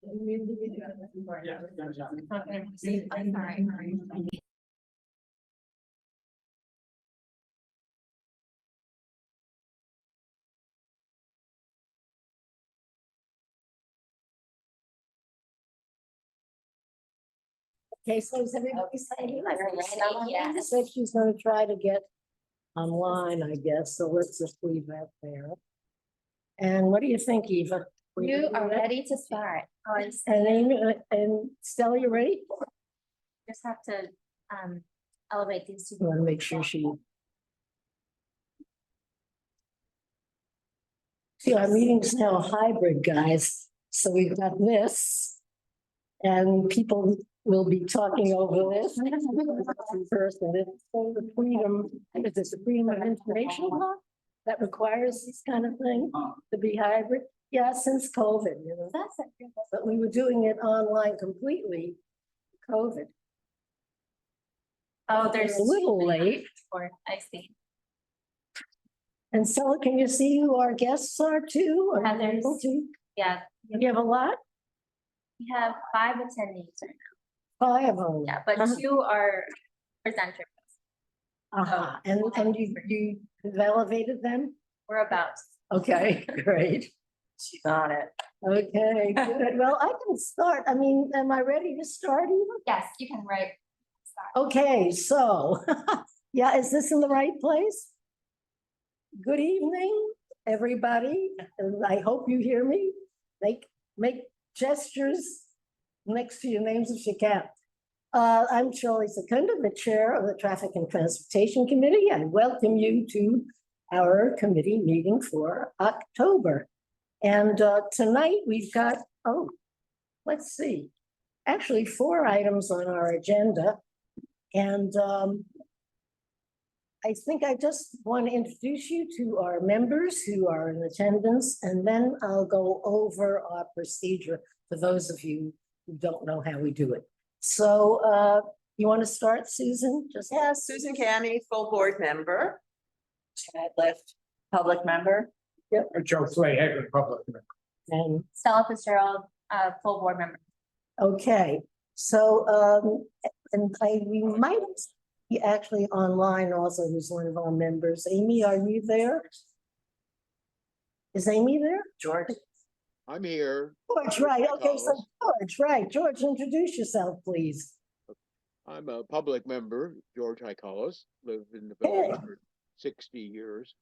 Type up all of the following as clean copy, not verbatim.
Okay, so is everybody saying? She said she's gonna try to get online, I guess, so let's just leave that there. And what do you think, Eva? You are ready to start. And Amy, and Stella, you ready? Just have to elevate these two. I want to make sure she. See, our meeting's now hybrid, guys, so we've got this. And people will be talking over this. First, and it's for the freedom, is this the freedom of information law that requires this kind of thing to be hybrid? Yeah, since COVID, you know. But we were doing it online completely, COVID. Oh, there's a little late. I see. And so can you see who our guests are too? Or Heather's- able to? Yeah, You have a lot? we have 5 attendees right now. 5 of them. Yeah, but 2 are presenters. And you have elevated them? We're about. Okay, great. She got it. Okay, good. Well, I can start. I mean, am I ready to start even? Yes, you can write. Start. Okay, so, yeah, is this in the right place? Good evening, everybody, and I hope you hear me. Make gestures next to your names if you can. I'm Shirley Secunda, the chair of the Traffic and Transportation Committee, and welcome you to our committee meeting for October. And tonight we've got, let's see, actually 4 items on our agenda. And I think I just want to introduce you to our members who are in attendance, and then I'll go over our procedure for those of you who don't know how we do it. So you want to start, Susan? Just Yes, Susan Canny, full board member. Chad Lift, public member. Joe Flayhagen, public member. and Stella Fitzgerald, full board member. okay, so and we might be actually online also, who's one of our members. Amy, are you there? Is Amy there? George. I'm here. George, right, okay, so George, right, George, introduce yourself, please. I'm a public member, George Hicolis, lived in the Hey. village for 60 years.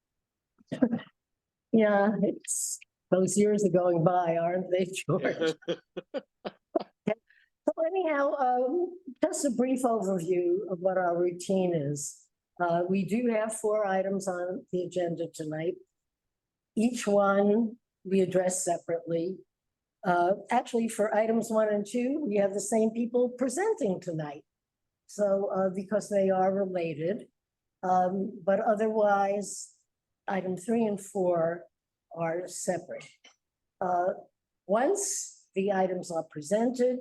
Yeah, it's, those years are going by, aren't they, George? So anyhow, just a brief overview of what our routine is. We do have 4 items on the agenda tonight. Each one we address separately. Actually, for items 1 and 2, we have the same people presenting tonight. So because they are related, but otherwise, item 3 and 4 are separate. Once the items are presented,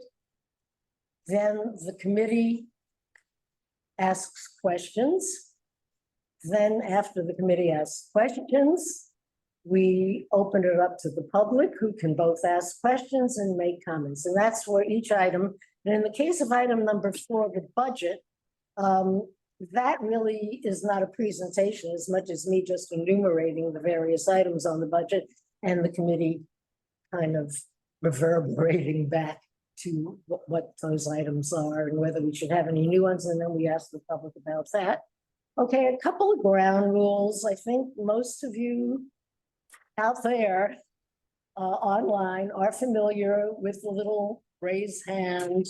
then the committee asks questions. Then after the committee asks questions, we open it up to the public who can both ask questions and make comments. And that's for each item. And in the case of item number 4, the budget, that really is not a presentation as much as me just enumerating the various items on the budget and the committee kind of reverberating back to what those items are and whether we should have any new ones, and then we ask the public about that. Okay, a couple of ground rules. I think most of you out there online are familiar with the little raise hand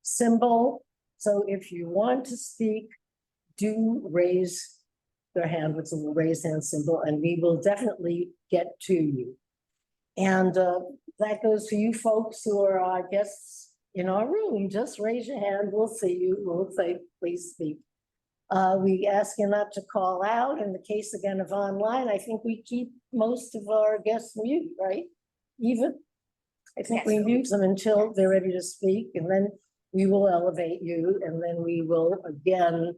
symbol. So if you want to speak, do raise your hand with the little raise hand symbol, and we will definitely get to you. And that goes for you folks who are our guests in our room. Just raise your hand. We'll see you. We'll say, please speak. We ask you not to call out. In the case again of online, I think we keep most of our guests mute, right? Even, I think we mute them until they're ready to speak, and then we will elevate you, and then we will again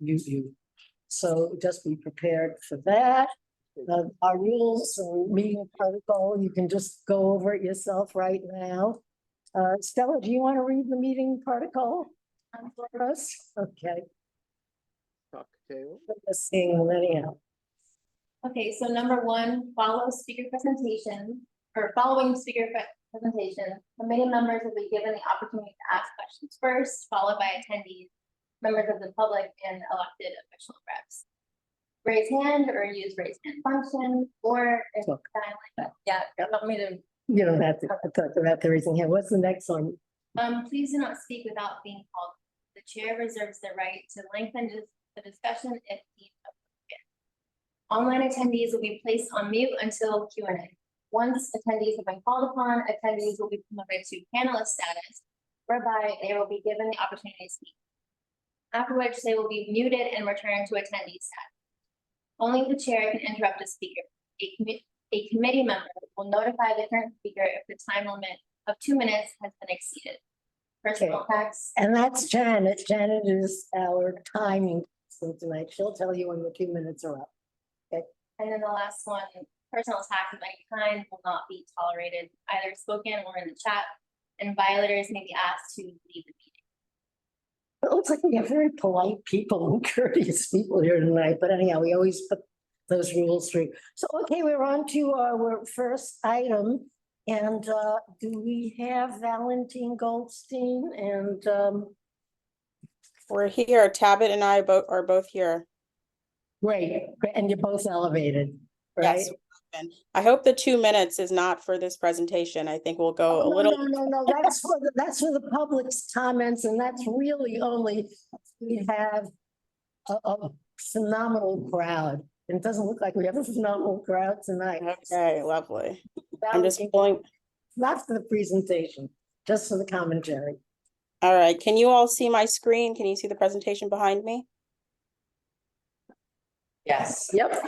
mute you. So just be prepared for that. Our rules and meeting protocol, you can just go over it yourself right now. Stella, do you want to read the meeting protocol for us? Okay, Cocktail. let's see, anyhow. Okay, so number one, follow speaker presentation, or following speaker presentation, committee members will be given the opportunity to ask questions first, followed by attendees, members of the public, and elected official reps. Raise hand or use raise hand function, or if Look. yeah, you want me to, You don't have to talk about the raising hand. What's the next one? please do not speak without being called. The chair reserves the right to lengthen the discussion if deemed appropriate. Online attendees will be placed on mute until Q&A. Once attendees have been called upon, attendees will be promoted to panelist status, whereby they will be given the opportunity to speak. After which they will be muted and return to attendee status. Only the chair can interrupt a speaker. A committee member will notify the current speaker if the time limit of 2 minutes has been exceeded. Personal facts. And that's Janet. Janet is our timing person tonight. She'll tell you when the 2 minutes are up. And then the last one, personal attacks of any kind will not be tolerated, either spoken or in the chat, and violators may be asked to leave the meeting. It looks like we have very polite people and courteous people here tonight, but anyhow, we always put those rules through. So, okay, we're on to our first item. And do we have Valentine Goldstein and We're here. Tabit and I are both here. great, and you're both elevated, right? Yes. And I hope the 2 minutes is not for this presentation. I think we'll go a No, little. no, that's for the public's comments, and that's really only we have a phenomenal crowd. And it doesn't look like we have a phenomenal crowd tonight. Okay, lovely. I'm just pulling. Not for the presentation, just for the commentary. All right. Can you all see my screen? Can you see the presentation behind me? Yes. Yep.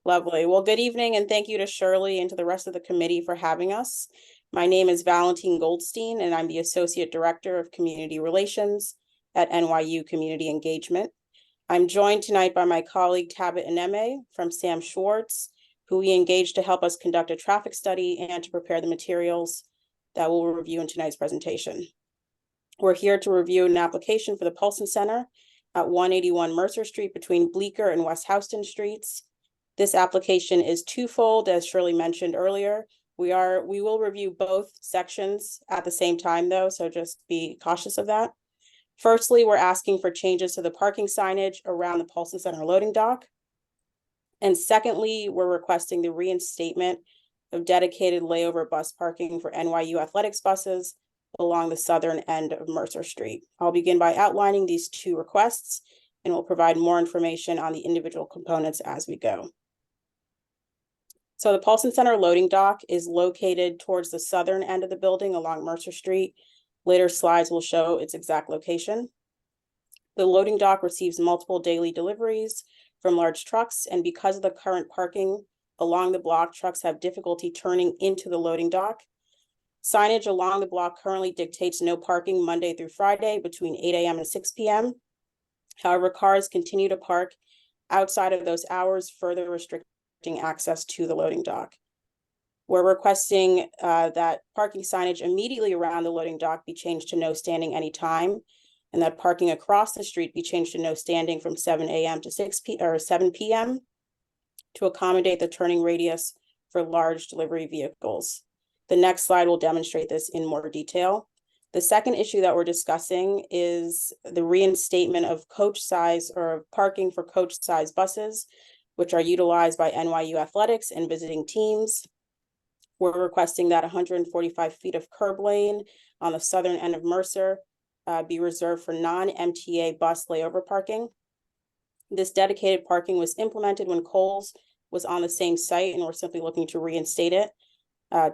Lovely. Well, good evening, and thank you to Shirley and to the rest of the committee for having us. My name is Valentine Goldstein, and I'm the Associate Director of Community Relations at NYU Community Engagement. I'm joined tonight by my colleague Tabit Aneme from Sam Schwartz, who we engaged to help us conduct a traffic study and to prepare the materials that we'll review in tonight's presentation. We're here to review an application for the Paulson Center at 181 Mercer Street between Bleecker and West Houston Streets. This application is twofold, as Shirley mentioned earlier. We will review both sections at the same time though, so just be cautious of that. Firstly, we're asking for changes to the parking signage around the Paulson Center loading dock. And secondly, we're requesting the reinstatement of dedicated layover bus parking for NYU athletics buses along the southern end of Mercer Street. I'll begin by outlining these two requests, and we'll provide more information on the individual components as we go. So the Paulson Center loading dock is located towards the southern end of the building along Mercer Street. Later slides will show its exact location. The loading dock receives multiple daily deliveries from large trucks, and because of the current parking along the block, trucks have difficulty turning into the loading dock. Signage along the block currently dictates no parking Monday through Friday between 8 a.m. and 6 p.m. However, cars continue to park outside of those hours, further restricting access to the loading dock. We're requesting that parking signage immediately around the loading dock be changed to no standing anytime, and that parking across the street be changed to no standing from 7 a.m. to 7 p.m. to accommodate the turning radius for large delivery vehicles. The next slide will demonstrate this in more detail. The second issue that we're discussing is the reinstatement of coach size or parking for coach size buses, which are utilized by NYU athletics and visiting teams. We're requesting that 145 feet of curb lane on the southern end of Mercer be reserved for non-MTA bus layover parking. This dedicated parking was implemented when Kohl's was on the same site, and we're simply looking to reinstate it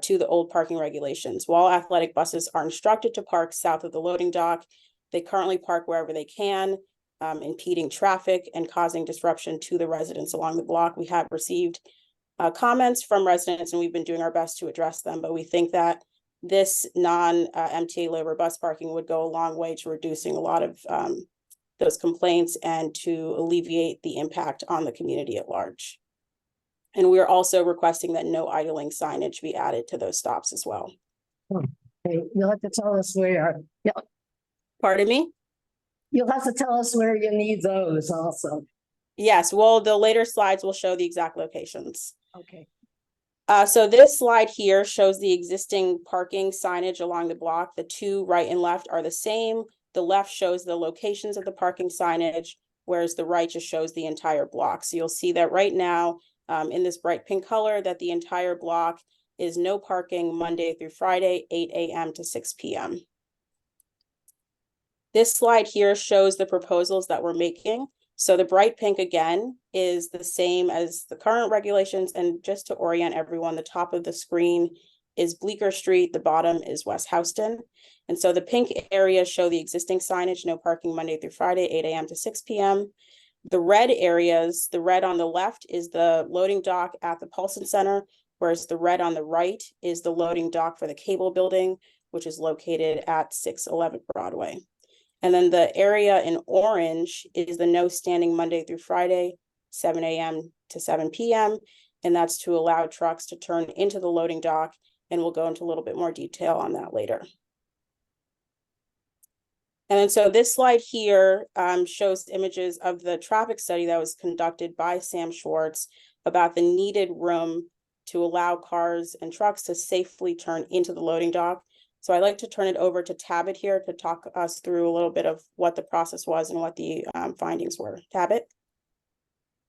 to the old parking regulations. While athletic buses are instructed to park south of the loading dock, they currently park wherever they can, impeding traffic and causing disruption to the residents along the block. We have received comments from residents, and we've been doing our best to address them, but we think that this non-MTA labor bus parking would go a long way to reducing a lot of those complaints and to alleviate the impact on the community at large. And we are also requesting that no idling signage be added to those stops as well. Okay, you'll have to tell us where, yeah, Pardon me? you'll have to tell us where you need those also. Yes, well, the later slides will show the exact locations. Okay, So this slide here shows the existing parking signage along the block. The two right and left are the same. The left shows the locations of the parking signage, whereas the right just shows the entire block. So you'll see that right now, in this bright pink color, that the entire block is no parking Monday through Friday, 8 a.m. to 6 p.m. This slide here shows the proposals that we're making. So the bright pink again is the same as the current regulations, and just to orient everyone, the top of the screen is Bleecker Street, the bottom is West Houston. And so the pink areas show the existing signage, no parking Monday through Friday, 8 a.m. to 6 p.m. The red areas, the red on the left is the loading dock at the Paulson Center, whereas the red on the right is the loading dock for the cable building, which is located at 611 Broadway. And then the area in orange is the no standing Monday through Friday, 7 a.m. to 7 p.m. And that's to allow trucks to turn into the loading dock. And we'll go into a little bit more detail on that later. And then so this slide here shows images of the traffic study that was conducted by Sam Schwartz about the needed room to allow cars and trucks to safely turn into the loading dock. So I'd like to turn it over to Tabit here to talk us through a little bit of what the process was and what the findings were. Tabit?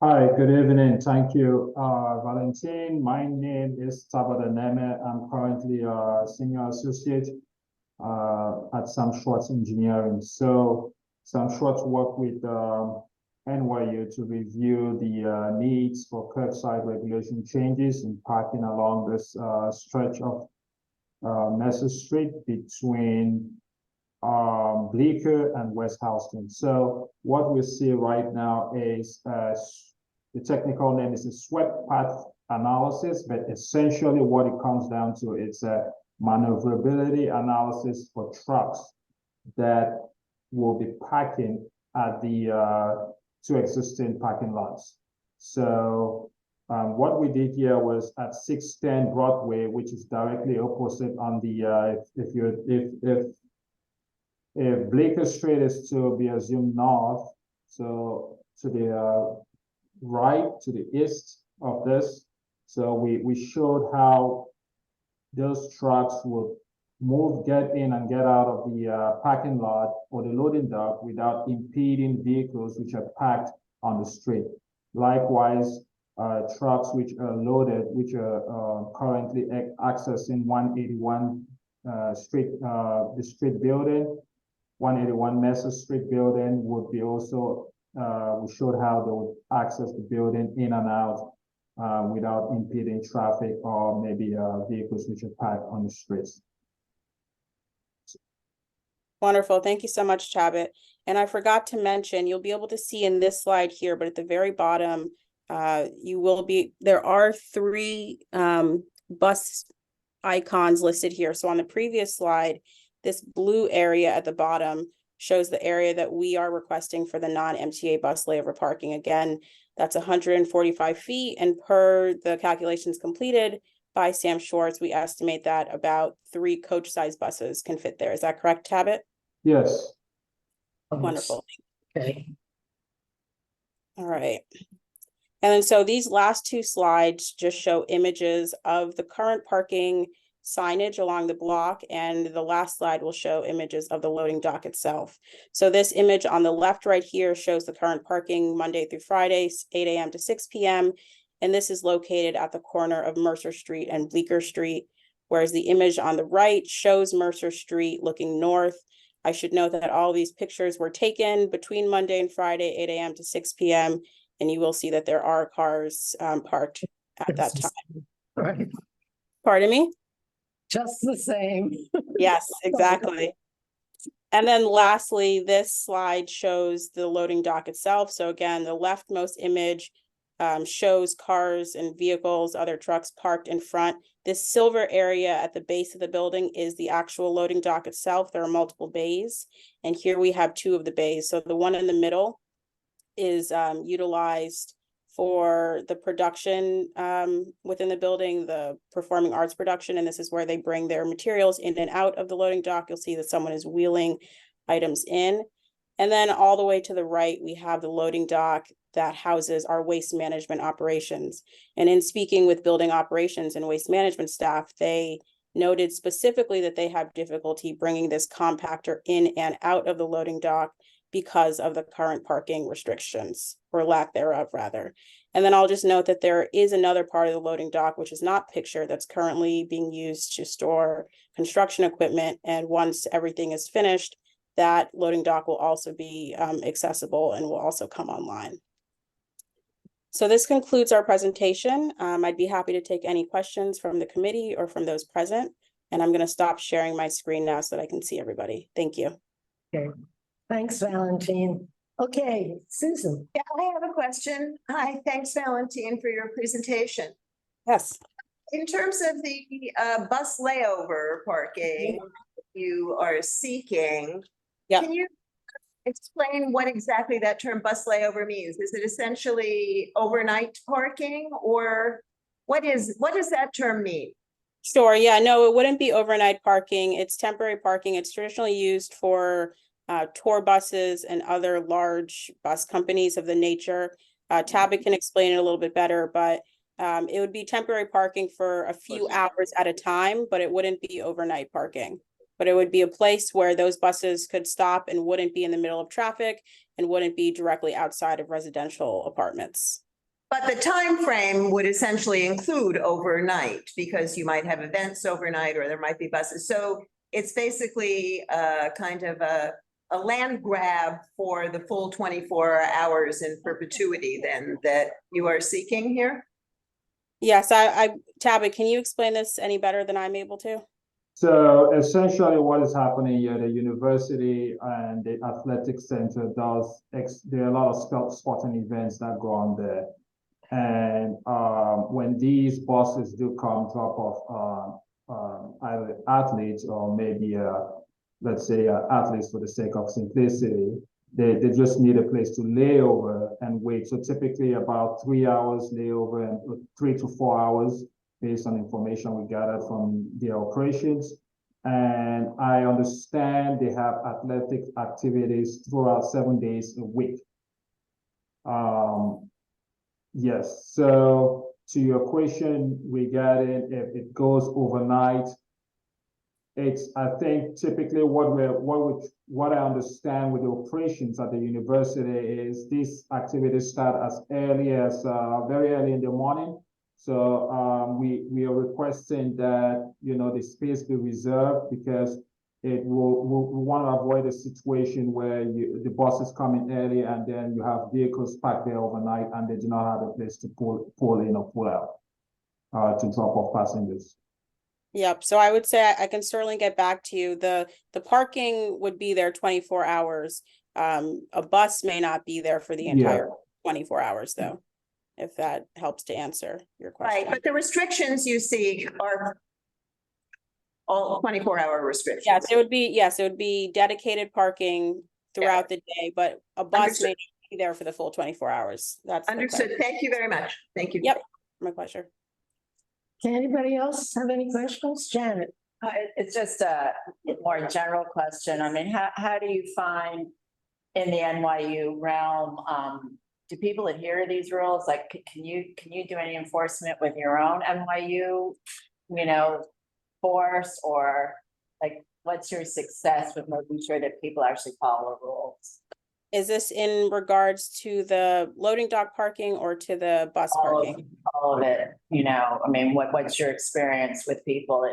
Hi, good evening. Thank you, Valentine. My name is Tabata Neme. I'm currently a senior associate at Sam Schwartz Engineering. So Sam Schwartz worked with NYU to review the needs for curbside regulation changes in parking along this stretch of Mercer Street between Bleecker and West Houston. So what we see right now is the technical name is a swept path analysis, but essentially what it comes down to is a maneuverability analysis for trucks that will be parking at the two existing parking lots. So what we did here was at 610 Broadway, which is directly opposite on the if Bleecker Street is to be assumed north, so to the right, to the east of this, so we showed how those trucks would move, get in and get out of the parking lot or the loading dock without impeding vehicles which are parked on the street. Likewise, trucks which are loaded, which are currently accessing 181 street, the street building, 181 Mercer Street building would be also, we showed how they would access the building in and out without impeding traffic or maybe vehicles which are parked on the streets. Wonderful. Thank you so much, Tabit. And I forgot to mention, you'll be able to see in this slide here, but at the very bottom, there are 3 bus icons listed here. So on the previous slide, this blue area at the bottom shows the area that we are requesting for the non-MTA bus layover parking. Again, that's 145 feet, and per the calculations completed by Sam Schwartz, we estimate that about 3 coach-sized buses can fit there. Is that correct, Tabit? Yes. Wonderful. okay. All right. And then so these last 2 slides just show images of the current parking signage along the block, and the last slide will show images of the loading dock itself. So this image on the left right here shows the current parking Monday through Friday, 8 a.m. to 6 p.m. And this is located at the corner of Mercer Street and Bleecker Street, whereas the image on the right shows Mercer Street looking north. I should note that all these pictures were taken between Monday and Friday, 8 a.m. to 6 p.m. And you will see that there are cars parked at that time. Right, Pardon me? just the same. Yes, exactly. And then lastly, this slide shows the loading dock itself. So again, the leftmost image shows cars and vehicles, other trucks parked in front. This silver area at the base of the building is the actual loading dock itself. There are multiple bays, and here we have 2 of the bays. So the one in the middle is utilized for the production within the building, the performing arts production, and this is where they bring their materials in and out of the loading dock. You'll see that someone is wheeling items in. And then all the way to the right, we have the loading dock that houses our waste management operations. And in speaking with building operations and waste management staff, they noted specifically that they have difficulty bringing this compactor in and out of the loading dock because of the current parking restrictions, or lack thereof, rather. And then I'll just note that there is another part of the loading dock, which is not pictured, that's currently being used to store construction equipment. And once everything is finished, that loading dock will also be accessible and will also come online. So this concludes our presentation. I'd be happy to take any questions from the committee or from those present. And I'm going to stop sharing my screen now so that I can see everybody. Thank you. Okay, thanks, Valentine. Okay, Susan. Yeah, I have a question. Hi, thanks, Valentine, for your presentation. Yes. In terms of the bus layover parking you are seeking, Yeah. can you explain what exactly that term bus layover means? Is it essentially overnight parking, or what does that term mean? Sure. Yeah, no, it wouldn't be overnight parking. It's temporary parking. It's traditionally used for tour buses and other large bus companies of the nature. Tabit can explain it a little bit better, but it would be temporary parking for a few hours at a time, but it wouldn't be overnight parking. But it would be a place where those buses could stop and wouldn't be in the middle of traffic and wouldn't be directly outside of residential apartments. But the time frame would essentially include overnight, because you might have events overnight, or there might be buses. So it's basically kind of a land grab for the full 24 hours in perpetuity then that you are seeking here? Yes, Tabit, can you explain this any better than I'm able to? So essentially what is happening here, the university and the athletic center there are a lot of sporting events that go on there. And when these buses do come drop off either athletes or maybe let's say athletes for the sake of simplicity, they just need a place to lay over and wait. So typically about 3 hours layover and 3 to 4 hours based on information we gathered from the operations. And I understand they have athletic activities throughout 7 days a week. Yes, so to your question regarding if it goes overnight, I think typically what I understand with the operations at the university is these activities start as early as very early in the morning. So we are requesting that the space be reserved, because we want to avoid a situation where the buses come in early and then you have vehicles parked there overnight and they do not have a place to pull in or pull out to drop off passengers. Yep. So I would say I can certainly get back to you. The parking would be there 24 hours. A bus may not be there for the entire 24 hours though, if that helps to answer your question. Right, but the restrictions you seek are all 24-hour restrictions. Yes, it would be dedicated parking throughout the day, but a bus may not be there for the full 24 hours. That's understood. Thank you very much. Thank you. Yep, my pleasure. Can anybody else have any questions? Janet? It's just a more general question. I mean, how do you find in the NYU realm, do people adhere to these rules? Like, can you do any enforcement with your own NYU, force, or like, what's your success with making sure that people actually follow rules? Is this in regards to the loading dock parking or to the bus parking? All of it, I mean, what's your experience with people,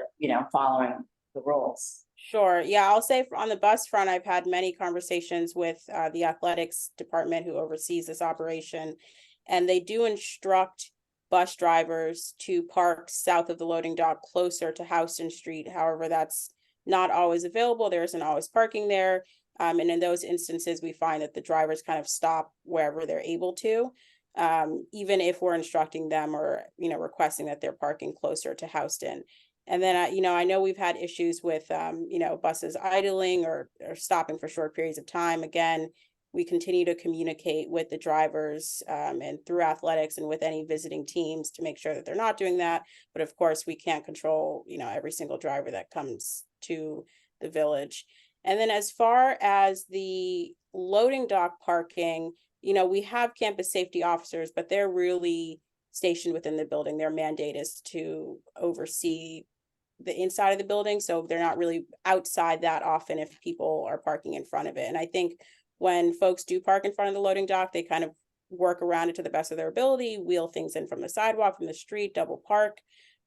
following the rules? Sure. Yeah, I'll say on the bus front, I've had many conversations with the athletics department who oversees this operation, and they do instruct bus drivers to park south of the loading dock closer to Houston Street. However, that's not always available. There isn't always parking there. And in those instances, we find that the drivers kind of stop wherever they're able to, even if we're instructing them or, requesting that they're parking closer to Houston. And then, I know we've had issues with, buses idling or stopping for short periods of time. Again, we continue to communicate with the drivers and through athletics and with any visiting teams to make sure that they're not doing that. But of course, we can't control, every single driver that comes to the village. And then as far as the loading dock parking, we have campus safety officers, but they're really stationed within the building. Their mandate is to oversee the inside of the building. So they're not really outside that often if people are parking in front of it. And I think when folks do park in front of the loading dock, they kind of work around it to the best of their ability, wheel things in from the sidewalk, from the street, double park.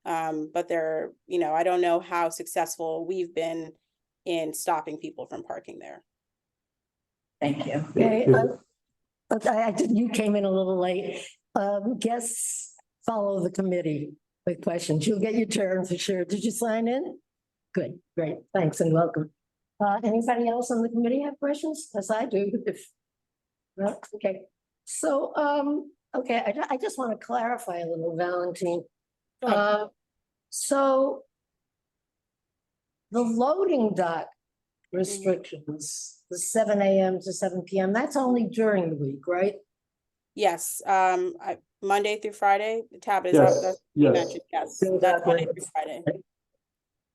But they're, I don't know how successful we've been in stopping people from parking there. Thank you. Okay, you came in a little late. Guests follow the committee with questions. You'll get your turn for sure. Did you sign in? Good, great. Thanks and welcome. Anybody else on the committee have questions? Yes, I do. No? Okay. So, okay, I just want to clarify a little, Valentine. So the loading dock restrictions, the 7 a.m. to 7 p.m., that's only during the week, right? Yes, Monday through Friday, the tablet is Yes, up, that's yes. mentioned, yes, So that's that Monday was- through Friday.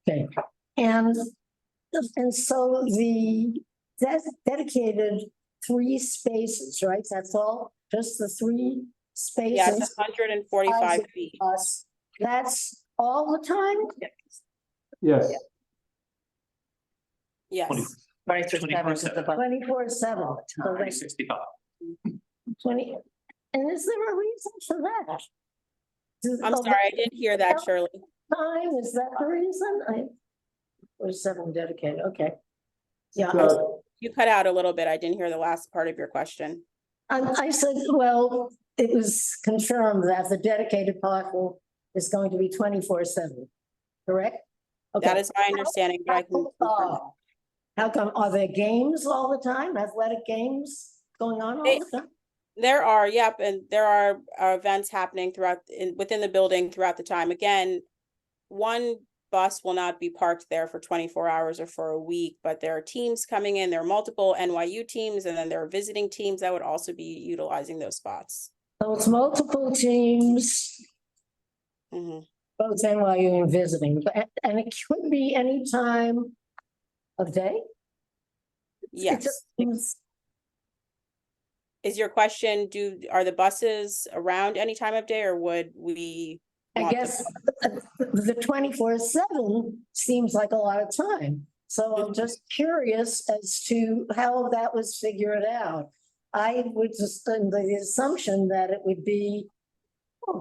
Okay, and so the dedicated 3 spaces, right? That's all, just the 3 spaces. Yeah, it's 145 feet. Plus, that's all the time? Yes, Yes, 24/7. 24/7. So that's 65. 20, and is there a reason for that? I'm sorry, I didn't hear that, Shirley. Time, is that the reason? Or 7 dedicated, okay. Yeah, so, You cut out a little bit. I didn't hear the last part of your question. I said, well, it was confirmed that the dedicated parking is going to be 24/7, correct? Okay. That is my understanding, but I can confirm that. How come, are there games all the time, athletic games going on all the time? There are, yep, and there are events happening within the building throughout the time. Again, one bus will not be parked there for 24 hours or for a week, but there are teams coming in. There are multiple NYU teams, and then there are visiting teams that would also be utilizing those spots. So it's multiple teams, Mhm. both NYU and visiting, and it could be any time of day? Yes. It's- Is your question, are the buses around any time of day, or would we? I want guess the 24/7 seems like a lot of time. So I'm just curious as to how that was figured out. I would just, under the assumption that it would be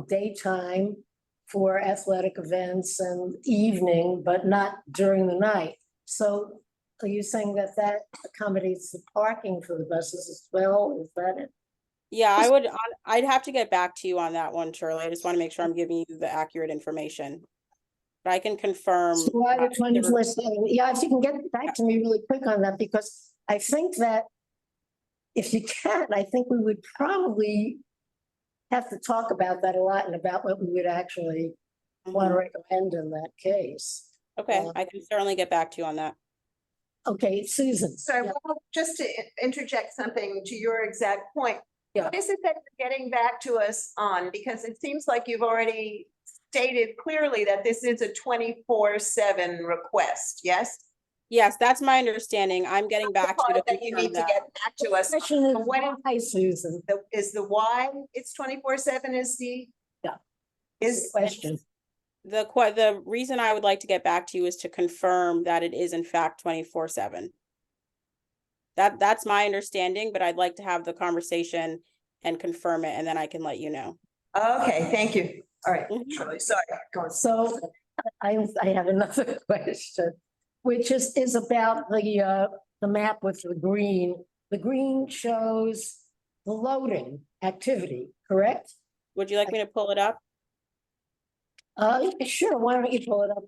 daytime for athletic events and evening, but not during the night. So are you saying that accommodates the parking for the buses as well? Is that it? Yeah, I'd have to get back to you on that one, Shirley. I just want to make sure I'm giving you the accurate information. But I can confirm. So why the 24/7? Yeah, if you can get back to me really quick on that, because I think that if you can, I think we would probably have to talk about that a lot and about what we would actually want to recommend in that case. Okay, I can certainly get back to you on that. Okay, Susan. So just to interject something to your exact point. Yeah. What is it that you're getting back to us on? Because it seems like you've already stated clearly that this is a 24/7 request, yes? Yes, that's my understanding. I'm getting back to you to That you confirm need to that. get back to us. Question is, When- hi, Susan. Is the why it's 24/7 is the? Yeah. Is Question. The reason I would like to get back to you is to confirm that it is in fact 24/7. That's my understanding, but I'd like to have the conversation and confirm it, and then I can let you know. Okay, thank you. All right, Mhm. Shirley, sorry. Go on. So I have another question, which is about the map with the green. The green shows the loading activity, correct? Would you like me to pull it up? Sure, why don't you pull it up?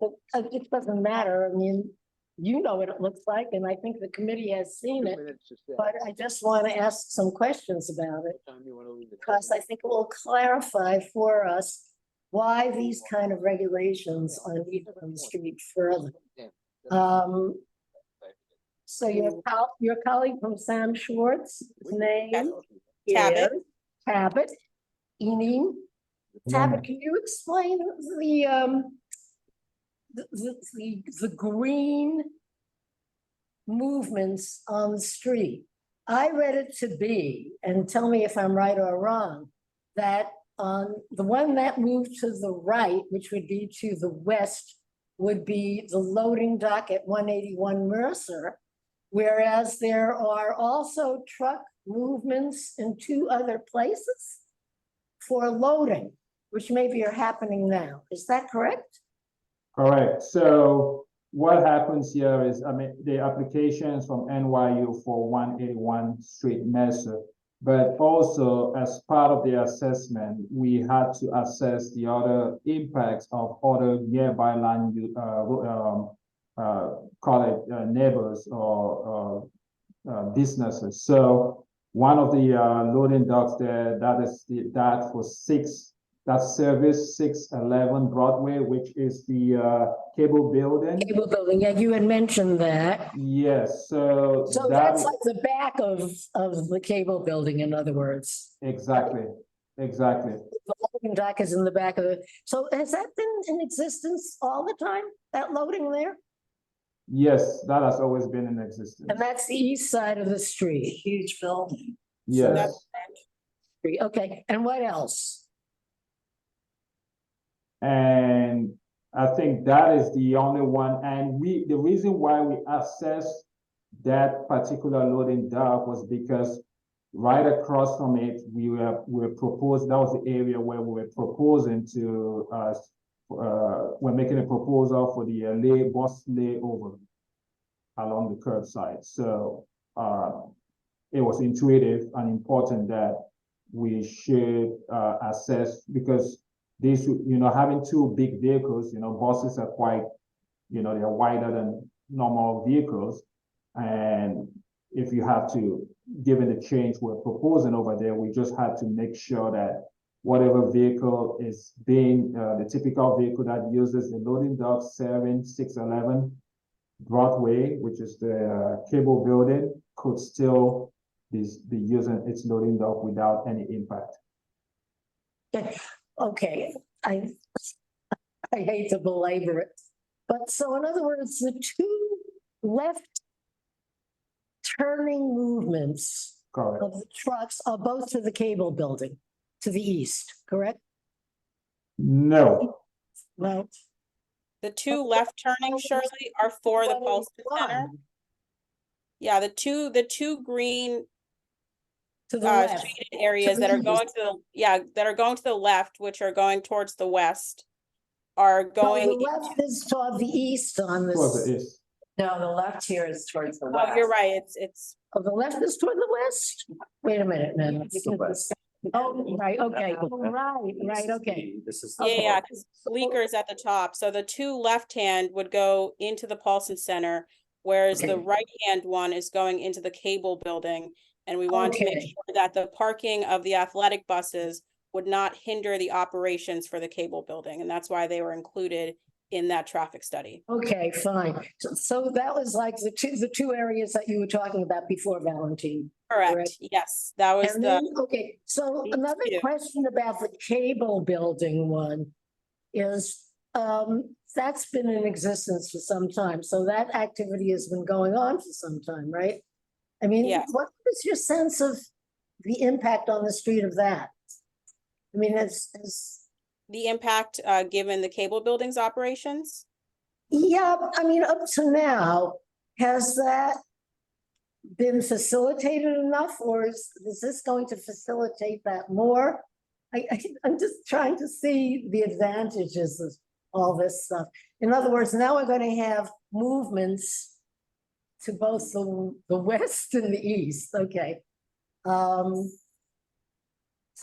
It doesn't matter. I mean, you know what it looks like, and I think the committee has seen 2 it, minutes to say. but I just want to ask some questions about it. Time you wanna leave it? Because I think it will clarify for us why these kind of regulations are needed on the street further. Yeah. Um, So your colleague from Sam Schwartz, his name Tabit. is Tabit, Enid. Tabit, can you explain the green movements on the street? I read it to be, and tell me if I'm right or wrong, that on the one that moved to the right, which would be to the west, would be the loading dock at 181 Mercer, whereas there are also truck movements in 2 other places for loading, which maybe are happening now. Is that correct? Correct. So what happens here is, I mean, the applications from NYU for 181 Street Mercer, but also as part of the assessment, we had to assess the other impacts of other nearby land, call it neighbors or businesses. So one of the loading docks there, that for that service 611 Broadway, which is the cable building. Cable building, yeah, you had mentioned that. Yes, so So that's like the back of the cable building, in other words. exactly. The loading dock is in the back of it. So has that been in existence all the time, that loading there? Yes, that has always been in existence. And that's the east side of the street. Huge building. Yes. Okay, and what else? And I think that is the only one. And the reason why we assessed that particular loading dock was because right across from it, we were proposed, that was the area where we were proposing to, we're making a proposal for the bus layover along the curbside. So it was intuitive and important that we should assess, because these, having 2 big vehicles, buses are quite, they're wider than normal vehicles. And if you have to, given the change we're proposing over there, we just had to make sure that whatever vehicle is being, the typical vehicle that uses the loading dock serving 611 Broadway, which is the cable building, could still be using its loading dock without any impact. Okay, I hate to belabor it, but so in other words, the 2 left turning movements Correct. of the trucks are both to the cable building, to the east, correct? No. Well, The 2 left turning, Shirley, are for the Paulson Center. Yeah, the two green to the left. shaded areas that are going to the left, which are going towards the west, are going. No, the left is toward the east on Towards the this. east. No, the left here is towards the west. Oh, you're right. It's Oh, the left is toward the west? Wait a minute, no. It's the west. Oh, right, okay, right, okay. This is. yeah, because Bleeker's at the top. So the 2 left hand would go into the Paulson Center, whereas the right hand one is going into the cable building. And we want to make Okay. sure that the parking of the athletic buses would not hinder the operations for the cable building. And that's why they were included in that traffic study. Okay, fine. So that was like the two areas that you were talking about before, Valentine. Correct. Yes, that was And the, then, okay, so These another 2. question about the cable building one is, that's been in existence for some time, so that activity has been going on for some time, right? I mean, Yes. what is your sense of the impact on the street of that? I mean, it's the impact given the cable building's operations. yeah, I mean, up to now, has that been facilitated enough, or is this going to facilitate that more? I'm just trying to see the advantages of all this stuff. In other words, now we're going to have movements to both the west and the east, okay. So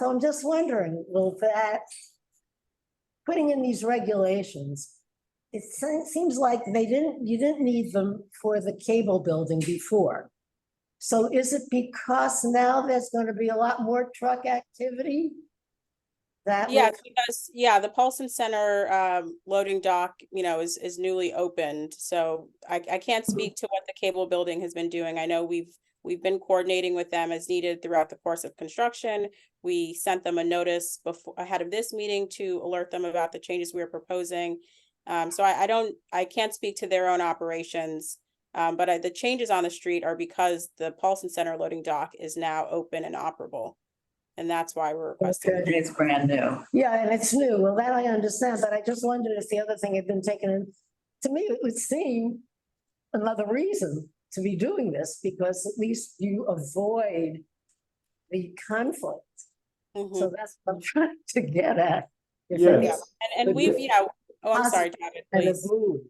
I'm just wondering, will that, putting in these regulations, it seems like you didn't need them for the cable building before. So is it because now there's going to be a lot more truck activity That Yeah, would, it's because, yeah, the Paulson Center loading dock, is newly opened. So I can't speak to what the cable building has been doing. I know we've been coordinating with them as needed throughout the course of construction. We sent them a notice before ahead of this meeting to alert them about the changes we were proposing. So I can't speak to their own operations. But the changes on the street are because the Paulson Center loading dock is now open and operable. And that's why we're requesting. Okay. It's brand new. yeah, and it's new. Well, that I understand, but I just wondered if the other thing had been taken in. To me, it would seem another reason to be doing this, because at least you avoid the conflict. Mhm. So that's what I'm trying to get at. If Yes. it's And we've, oh, I'm sorry, David, And a please. move.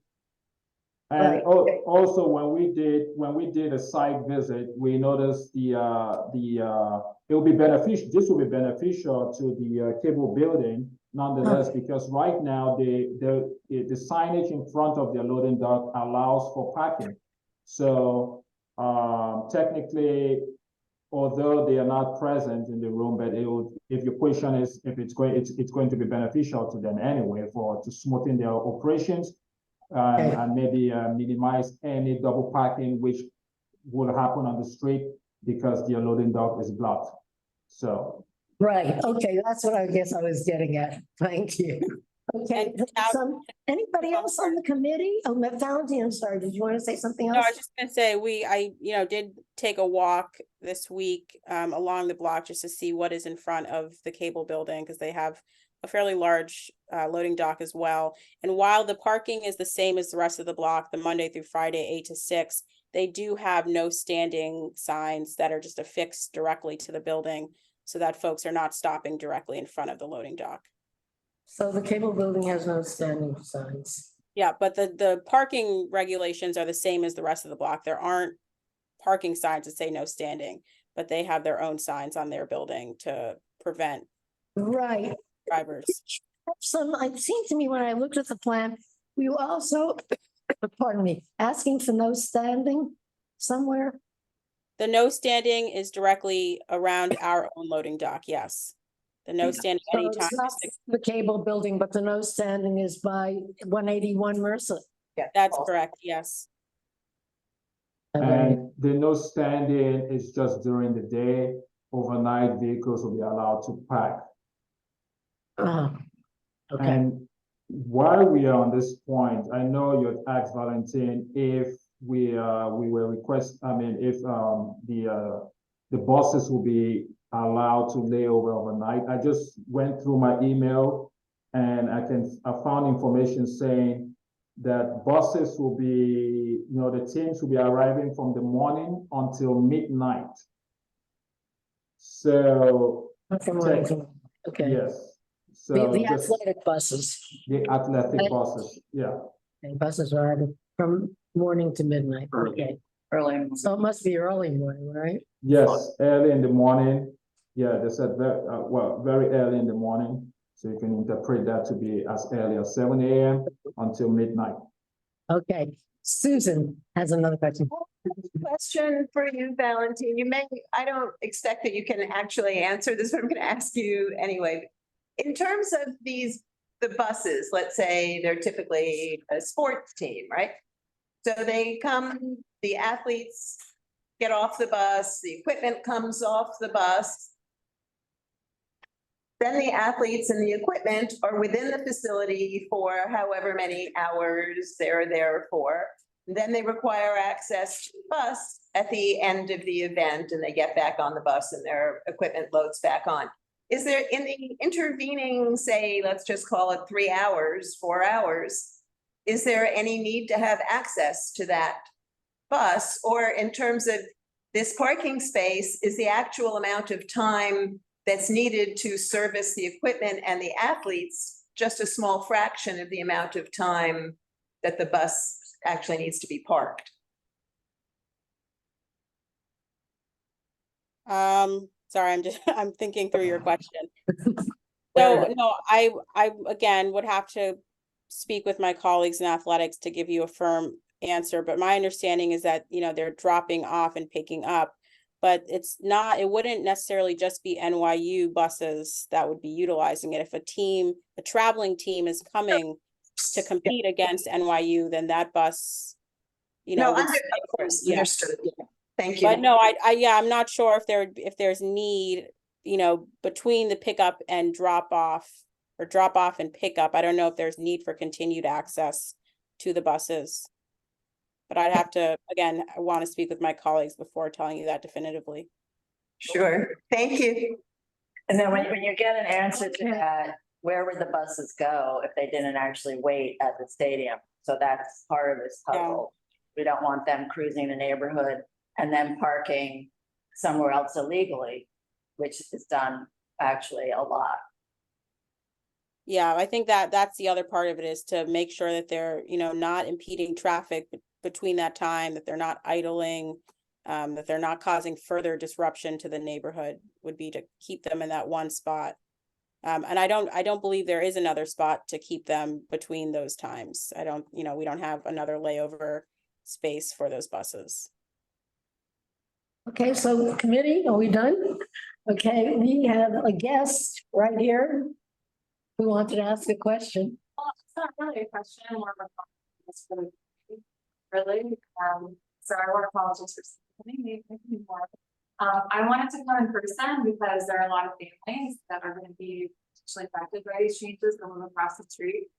And Right. also, when we did a site visit, we noticed it will be beneficial, this will be beneficial to the cable building nonetheless, because right now, the signage in front of the loading dock allows for parking. So, technically, although they are not present in the room, but if your question is if it's going to be beneficial to them anyway to smoothen their operations. And maybe minimize any double parking which will happen on the street because the loading dock is blocked. So. Right, okay, that's what I guess I was getting at. Thank you. Okay, And now- anybody else on the committee? Oh, Valentine, I'm sorry, did you want to say something No, I else? was just gonna say, I did take a walk this week along the block just to see what is in front of the cable building, because they have a fairly large loading dock as well. And while the parking is the same as the rest of the block, the Monday through Friday, 8 to 6, they do have no standing signs that are just affixed directly to the building so that folks are not stopping directly in front of the loading dock. So the cable building has no standing signs. Yeah, but the parking regulations are the same as the rest of the block. There aren't parking signs that say no standing, but they have their own signs on their building to prevent Right. drivers. It seemed to me when I looked at the plan, we were also, pardon me, asking for no standing somewhere. The no standing is directly around our own loading dock, yes. The no standing So anytime. it's not the cable building, but the no standing is by 181 Mercer. That's correct, yes. And the no standing is just during the day. Overnight vehicles will be allowed to park. Okay, And while we are on this point, I know you had asked Valentine if we were if the buses will be allowed to lay over overnight. I just went through my email and I found information saying that buses will be, the teams will be arriving from the morning until midnight. So, okay. yes. So The just athletic buses, the athletic buses, yeah. and buses are from morning to midnight. Okay, Early. so it must be early morning, right? Yes, early in the morning. Yeah, they said very early in the morning. So you can interpret that to be as early as 7 a.m. until midnight. Okay, Susan has another question. Question for you, Valentine. I don't expect that you can actually answer this, but I'm going to ask you anyway. In terms of the buses, let's say they're typically a sports team, right? So they come, the athletes get off the bus, the equipment comes off the bus. Then the athletes and the equipment are within the facility for however many hours they're there for. Then they require access to the bus at the end of the event and they get back on the bus and their equipment loads back on. Is there in the intervening, say, let's just call it 3 hours, 4 hours, is there any need to have access to that bus? Or in terms of this parking space, is the actual amount of time that's needed to service the equipment and the athletes just a small fraction of the amount of time that the bus actually needs to be parked? Sorry, I'm thinking through your question. So no, I again would have to speak with my colleagues in athletics to give you a firm answer, but my understanding is that, they're dropping off and picking up But it's not, it wouldn't necessarily just be NYU buses that would be utilizing it. If a traveling team is coming to compete against NYU, then that bus, you know. No, would- of course, yeah. understood. Thank you. But no, yeah, I'm not sure if there's need, you know, between the pickup and drop off or drop off and pickup. I don't know if there's need for continued access to the buses. But I'd have to, again, I want to speak with my colleagues before telling you that definitively. Sure, thank you. And then when you get an answer to that, where would the buses go if they didn't actually wait at the stadium? So that's part of this puzzle. We don't want them cruising the neighborhood and then parking somewhere else illegally, which is done actually a lot. Yeah, I think that's the other part of it, is to make sure that they're, you know, not impeding traffic between that time, that they're not idling, that they're not causing further disruption to the neighborhood, would be to keep them in that one spot. And I don't believe there is another spot to keep them between those times. We don't have another layover space for those buses. Okay, so committee, are we done? Okay, we have a guest right here who wanted to ask a question. Well, it's not really a question, more of a comment. It's really, so I want to apologize for speaking more. I wanted to come in person because there are a lot of families that are going to be potentially affected by these changes that live across the street.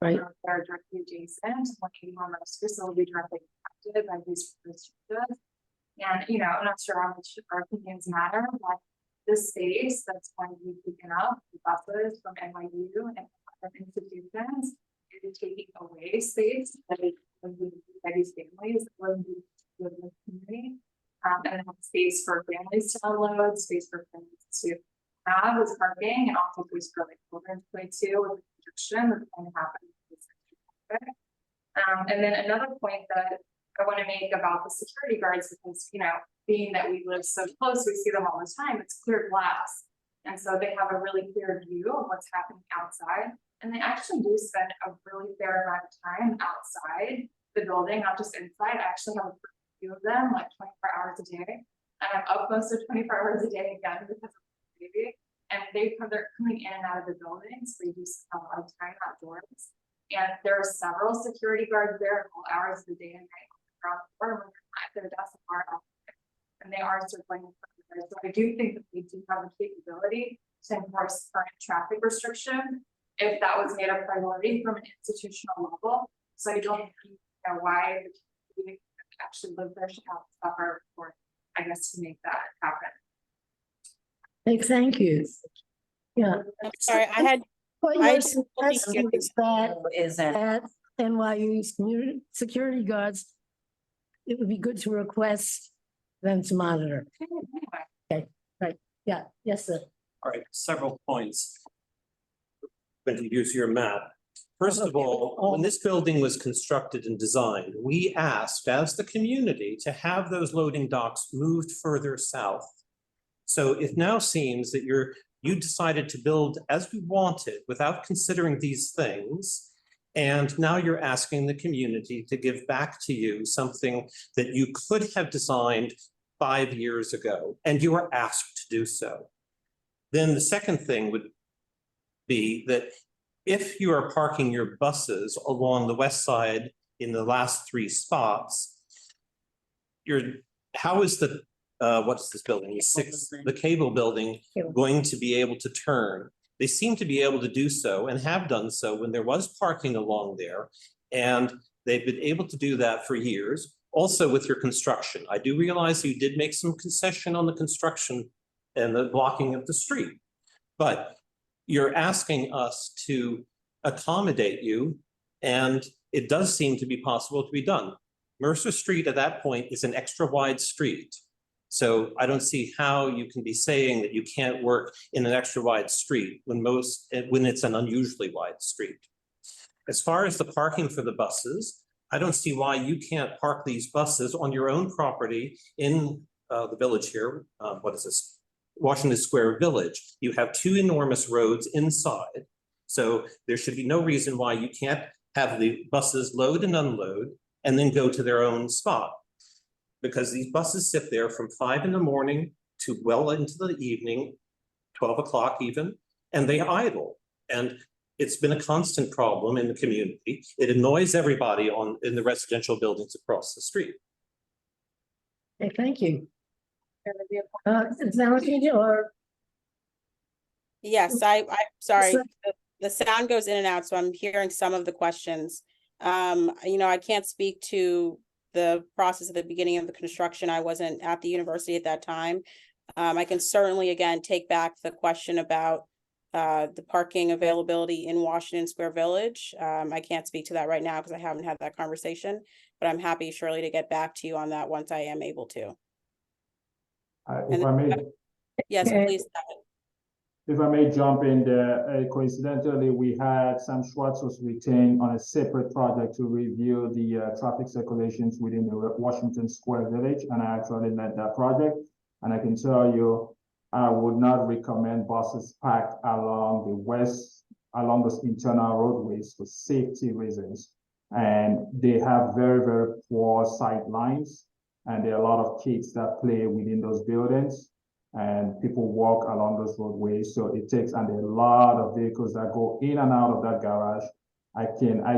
Right. They're directly adjacent, 181 Mercer, so will be directly affected by these changes. And, you know, I'm not sure how much our opinions matter, but this space that's going to be picking up the buses from NYU and other institutions is taking away space that is by these families that live in the community. And have space for families to unload, space for families to have as parking, and also space for like children to play too, with the congestion that's going to happen. And then another point that I want to make about the security guards, because, you know, being that we live so close, we see them all the time, it's clear glass. And so they have a really clear view of what's happening outside. And they actually do spend a really fair amount of time outside the building, not just inside. I actually have a few of them, like 24 hours a day. And I'm up most of 24 hours a day again because of the baby. And they're coming in and out of the building, so they do spend a lot of time outdoors. And there are several security guards there at all hours of the day and night on the ground floor when they're at their desk are out there. And they are circling. So I do think that we do have the capability to enforce current traffic restriction if that was made a priority from an institutional level. So I don't know why the community that actually live there should have to suffer for, I guess, to make that happen. Thank you. Yeah. I'm sorry, I had What I you're didn't suggesting is that Isn't, at NYU's community security guards, it would be good to request them to monitor. Okay, right, yeah, yes, sir. All right, several points. Going to use your map. First of all, when this building was constructed and designed, we asked as the community to have those loading docks moved further south. So it now seems that you decided to build as we wanted without considering these things. And now you're asking the community to give back to you something that you could have designed 5 years ago, and you were asked to do so. Then the second thing would be that if you are parking your buses along the west side in the last 3 spots, how is the what's this building? The cable building going to be able to turn? They seem to be able to do so and have done so when there was parking along there. And they've been able to do that for years. Also with your construction, I do realize you did make some concession on the construction and the blocking of the street, but you're asking us to accommodate you, and it does seem to be possible to be done. Mercer Street at that point is an extra wide street. So I don't see how you can be saying that you can't work in an extra wide street when it's an unusually wide street. As far as the parking for the buses, I don't see why you can't park these buses on your own property in the village here. What is this? Washington Square Village. You have 2 enormous roads inside. So there should be no reason why you can't have the buses load and unload and then go to their own spot. because these buses sit there from 5 in the morning to well into the evening, 12 o'clock even, and they idle. And it's been a constant problem in the community. It annoys everybody in the residential buildings across the street. Okay, thank you. Valentina, or Yes, I'm sorry, So- the sound goes in and out, so I'm hearing some of the questions. I can't speak to the process at the beginning of the construction. I wasn't at the university at that time. I can certainly, again, take back the question about the parking availability in Washington Square Village. I can't speak to that right now because I haven't had that conversation, but I'm happy, Shirley, to get back to you on that once I am able to. If I may, Yes, Okay. please. if I may jump in there, coincidentally, we had Sam Schwartz was retained on a separate project to review the traffic circulations within the Washington Square Village, and I actually led that project. And I can tell you, I would not recommend buses parked along those internal roadways for safety reasons. And they have very, very poor sight lines, and there are a lot of kids that play within those buildings, and people walk along those roadways. So it takes, and there are a lot of vehicles that go in and out of that garage. I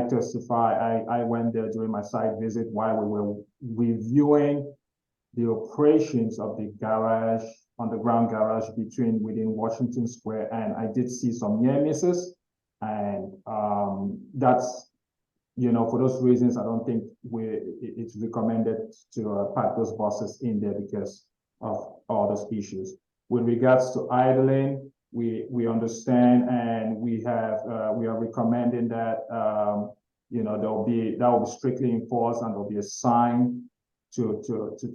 testify, I went there during my site visit while we were reviewing the operations of the garage, underground garage within Washington Square, and I did see some near misses. And that's, for those reasons, I don't think it's recommended to park those buses in there because of all those issues. With regards to idling, we understand, and we are recommending that that will be strictly enforced, and there'll be a sign to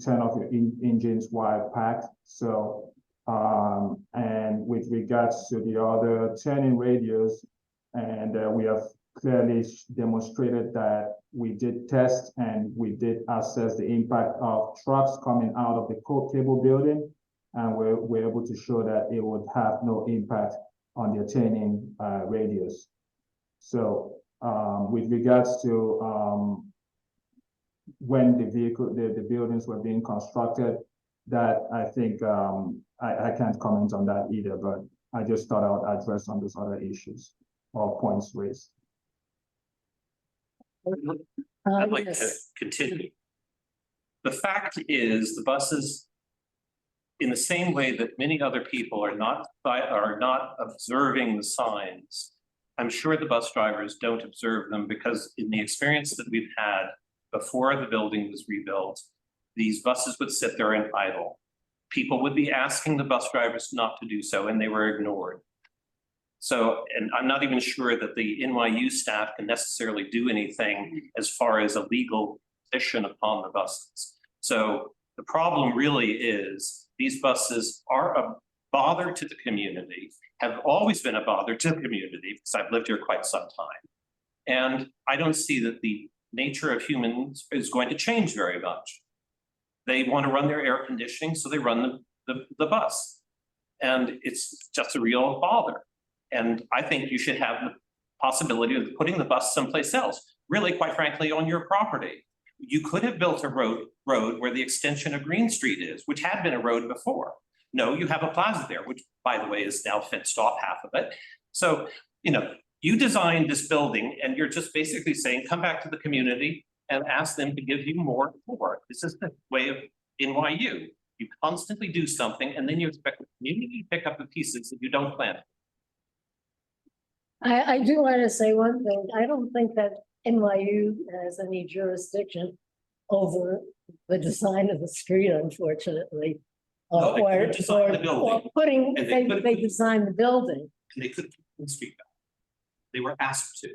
turn off your engines while packed. So and with regards to the other turning radius, and we have clearly demonstrated that we did test and we did assess the impact of trucks coming out of the cable building, and we're able to show that it would have no impact on the turning radius. So with regards to when the buildings were being constructed, that I think I can't comment on that either, but I just thought I would address on those other issues or points raised. I'd like to yes. continue. The fact is, the buses, in the same way that many other people are not observing the signs, I'm sure the bus drivers don't observe them, because in the experience that we've had before the building was rebuilt, these buses would sit there and idle. People would be asking the bus drivers not to do so, and they were ignored. So, and I'm not even sure that the NYU staff can necessarily do anything as far as a legal position upon the buses. So the problem really is these buses are a bother to the community, have always been a bother to the community, because I've lived here quite some time. And I don't see that the nature of humans is going to change very much. They want to run their air conditioning, so they run the bus. And it's just a real bother. And I think you should have the possibility of putting the bus someplace else, really, quite frankly, on your property. You could have built a road where the extension of Green Street is, which had been a road before. No, you have a plaza there, which, by the way, is now fenced off half of it. So, you designed this building, and you're just basically saying, come back to the community and ask them to give you more for it. This is the way of NYU. You constantly do something, and then you expect the community to pick up the pieces that you don't plan. I do want to say one thing. I don't think that NYU has any jurisdiction over the design of the street, unfortunately. No, they couldn't design the building. Putting, And they couldn't- they designed the building. And they couldn't put the street back. They were asked to.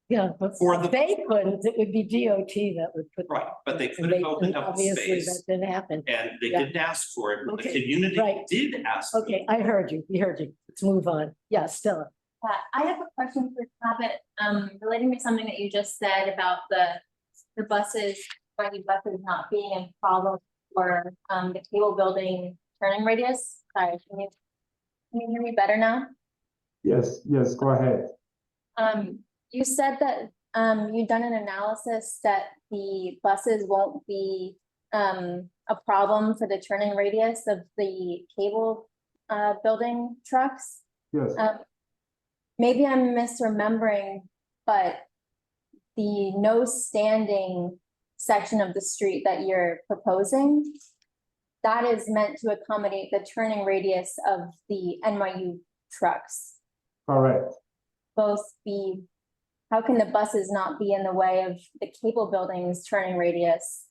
Yeah, but For the- they couldn't, it would be DOT that would put. Right, but they and could have opened up the obviously space, that didn't happen. and they Yeah. didn't ask for it, but the Okay, community right. did ask. for it. Okay, I heard you, we heard you. Let's move on. Yeah, Stella. I have a question for Tabit, relating to something that you just said about the buses, buses not being a problem for the cable building turning radius. Sorry, can you hear me better now? Yes, go ahead. You said that you've done an analysis that the buses won't be a problem for the turning radius of the cable building trucks. Yes, Maybe I'm misremembering, but the no standing section of the street that you're proposing, that is meant to accommodate the turning radius of the NYU trucks. correct. How can the buses not be in the way of the cable building's turning radius?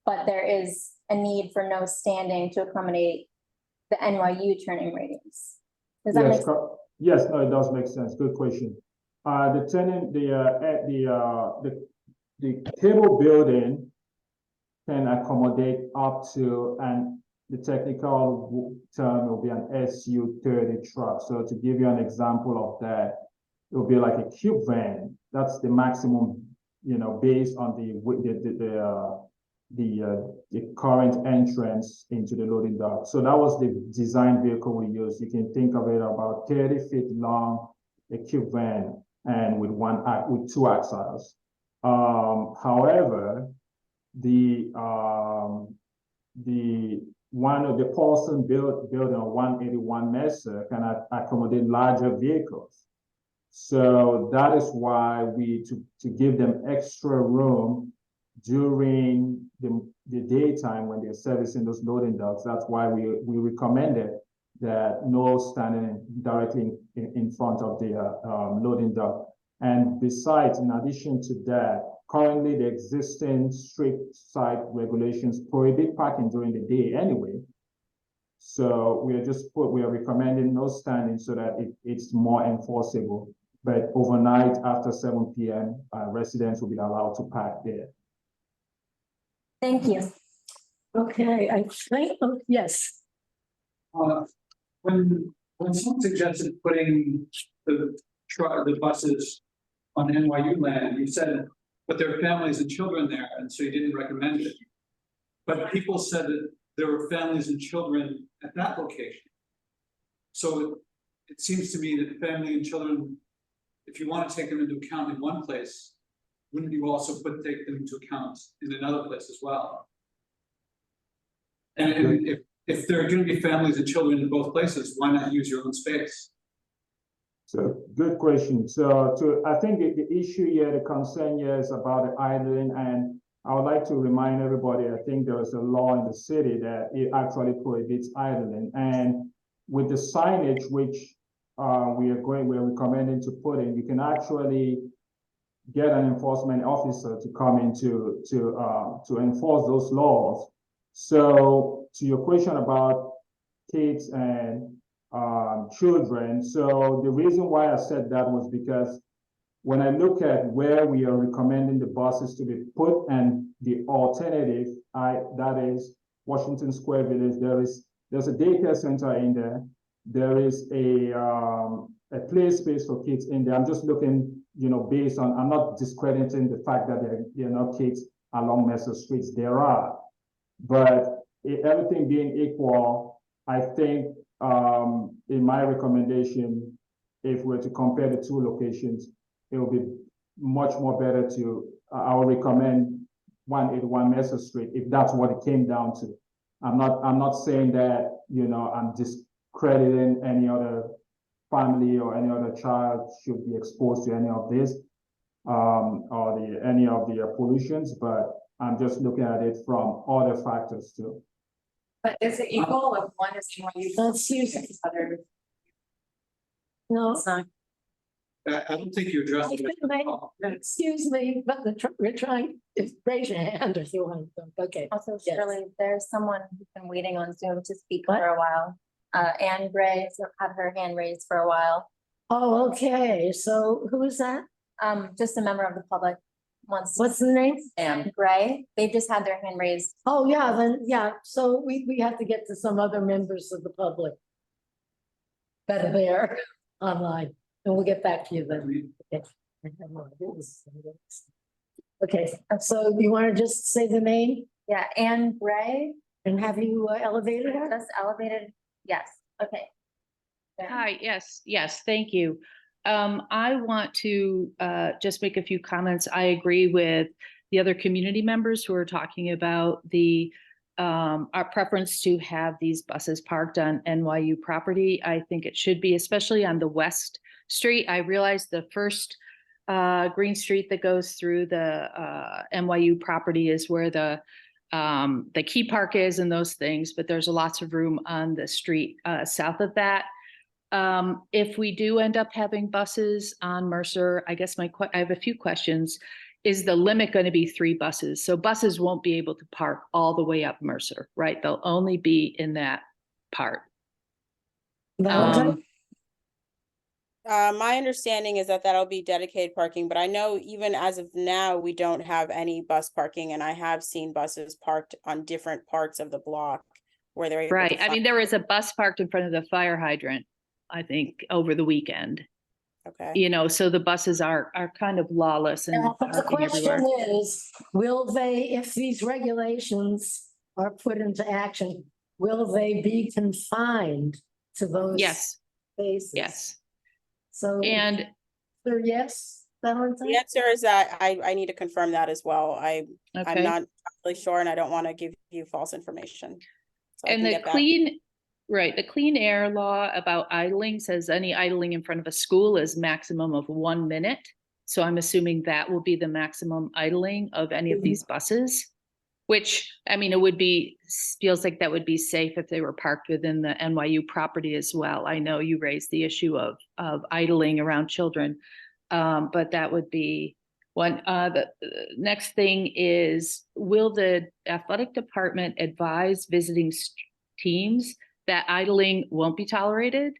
But there is a need for no standing to accommodate the NYU turning radius. Does that make Yes, sense? yes, no, it does make sense. Good question. The tenant, the cable building can accommodate up to, and the technical term will be an SU-30 truck. So to give you an example of that, it will be like a cube van. That's the maximum, based on the current entrance into the loading dock. So that was the design vehicle we used. You can think of it about 30 feet long, a cube van, and with two axles. However, the one of the Paulson building on 181 Mercer can accommodate larger vehicles. So that is why to give them extra room during the daytime when they're servicing those loading docks. That's why we recommended that no standing directly in front of the loading dock. And besides, in addition to that, currently the existing street side regulations prohibit parking during the day anyway. So we are recommending no standing so that it's more enforceable. But overnight after 7 p.m., residents will be allowed to park there. Thank you. Okay, I think, yes. When someone suggested putting the buses on NYU land, you said, but there are families and children there, and so you didn't recommend it. But people said that there were families and children at that location. So it seems to me that family and children, if you want to take them into account in one place, wouldn't you also take them into account in another place as well? And if there are going to be families and children in both places, why not use your own space? So good question. So I think the issue here, the concern here is about the idling, and I would like to remind everybody, I think there is a law in the city that it actually prohibits idling. And with the signage, which we're recommending to put in, you can actually get an enforcement officer to come in to enforce those laws. So to your question about kids and children, so the reason why I said that was because when I look at where we are recommending the buses to be put and the alternative, that is Washington Square Village, there's a daycare center in there. There is a play space for kids in there. I'm just looking, based on, I'm not discrediting the fact that there are not kids along Mercer streets. There are, but everything being equal, I think in my recommendation, if we're to compare the two locations, it will be much more better I will recommend 181 Mercer Street if that's what it came down to. I'm not saying that, I'm discrediting any other family or any other child should be exposed to any of this or any of the pollutions, but I'm just looking at it from other factors too. But is it equal if one is other? No, It's not. I don't think you addressed it. excuse me, but we're trying, raise your hand if you want. Okay. Also, Yes. Shirley, there's someone who's been waiting on Zoom to speak for a while. Anne Gray has had her hand raised for a while. Oh, okay. So who is that? Just a member of the public wants. What's the name? Anne Gray. They've just had their hand raised. Oh, yeah, then, yeah. So we have to get to some other members of the public that are there online, and we'll get back to you then. Okay, so you want to just say the name Yeah, Anne Gray, and have you elevated her? just elevated. Yes, okay. Hi, yes, thank you. I want to just make a few comments. I agree with the other community members who are talking about our preference to have these buses parked on NYU property. I think it should be, especially on the West Street. I realize the first Green Street that goes through the NYU property is where the key park is and those things, but there's lots of room on the street south of that. If we do end up having buses on Mercer, I guess I have a few questions. Is the limit going to be 3 buses? So buses won't be able to park all the way up Mercer, right? They'll only be in that part. Valentine? My understanding is that that'll be dedicated parking, but I know even as of now, we don't have any bus parking, and I have seen buses parked on different parts of the block where they're able to Right. I mean, find- there was a bus parked in front of the fire hydrant, I think, over the weekend. Okay. You know, so the buses are kind of lawless and Now, but the parking everywhere. question is, will they, if these regulations are put into action, will they be confined to those Yes, spaces? yes. So, And yes, Valentine? The answer is that I need to confirm that as well. I'm okay. not really sure, and I don't want to give you false information. So I And can the get back. the clean air law about idling says any idling in front of a school is maximum of 1 minute. So I'm assuming that will be the maximum idling of any of these buses, which, I mean, feels like that would be safe if they were parked within the NYU property as well. I know you raised the issue of idling around children, but that would be one. The next thing is, will the athletic department advise visiting teams that idling won't be tolerated,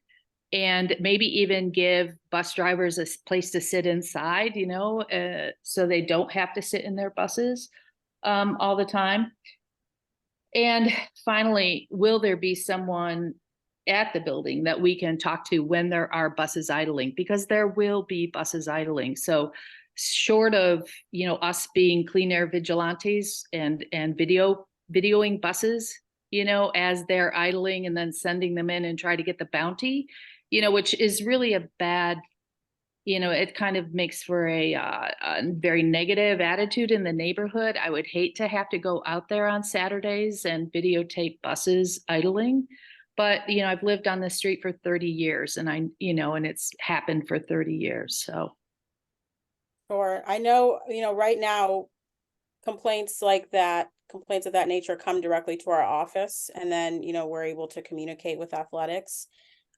and maybe even give bus drivers a place to sit inside, you know, so they don't have to sit in their buses all the time? And finally, will there be someone at the building that we can talk to when there are buses idling? Because there will be buses idling. So short of, you know, us being clean air vigilantes and videoing buses, you know, as they're idling and then sending them in and try to get the bounty, you know, which is really a bad, you know, it kind of makes for a very negative attitude in the neighborhood. I would hate to have to go out there on Saturdays and videotape buses idling. But, you know, I've lived on the street for 30 years and and it's happened for 30 years. So. Sure. I know, you know, right now, complaints of that nature come directly to our office, and then, you know, we're able to communicate with athletics.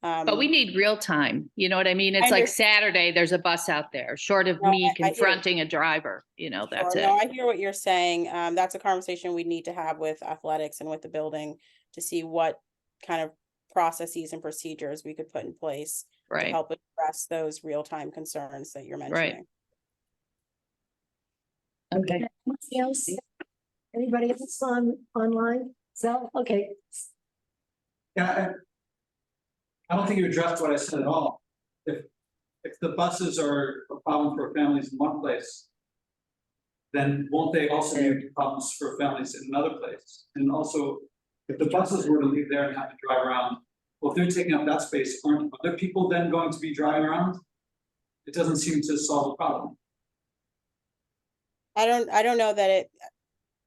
But we need real time, you know what I mean? It's like Saturday, there's a bus out there, short of me confronting a driver, you know, that's it. No, I hear what you're saying. That's a conversation we need to have with athletics and with the building to see what kind of processes and procedures we could put in place to Right. help address those real-time concerns that you're mentioning. Okay. Anybody else? Anybody else online? So, okay, Yeah, I don't think you addressed what I said at all. If the buses are a problem for families in one place, then won't they also be problems for families in another place? And also, if the buses were to leave there and have to drive around, well, if they're taking up that space, aren't other people then going to be driving around? It doesn't seem to solve the problem. I don't know that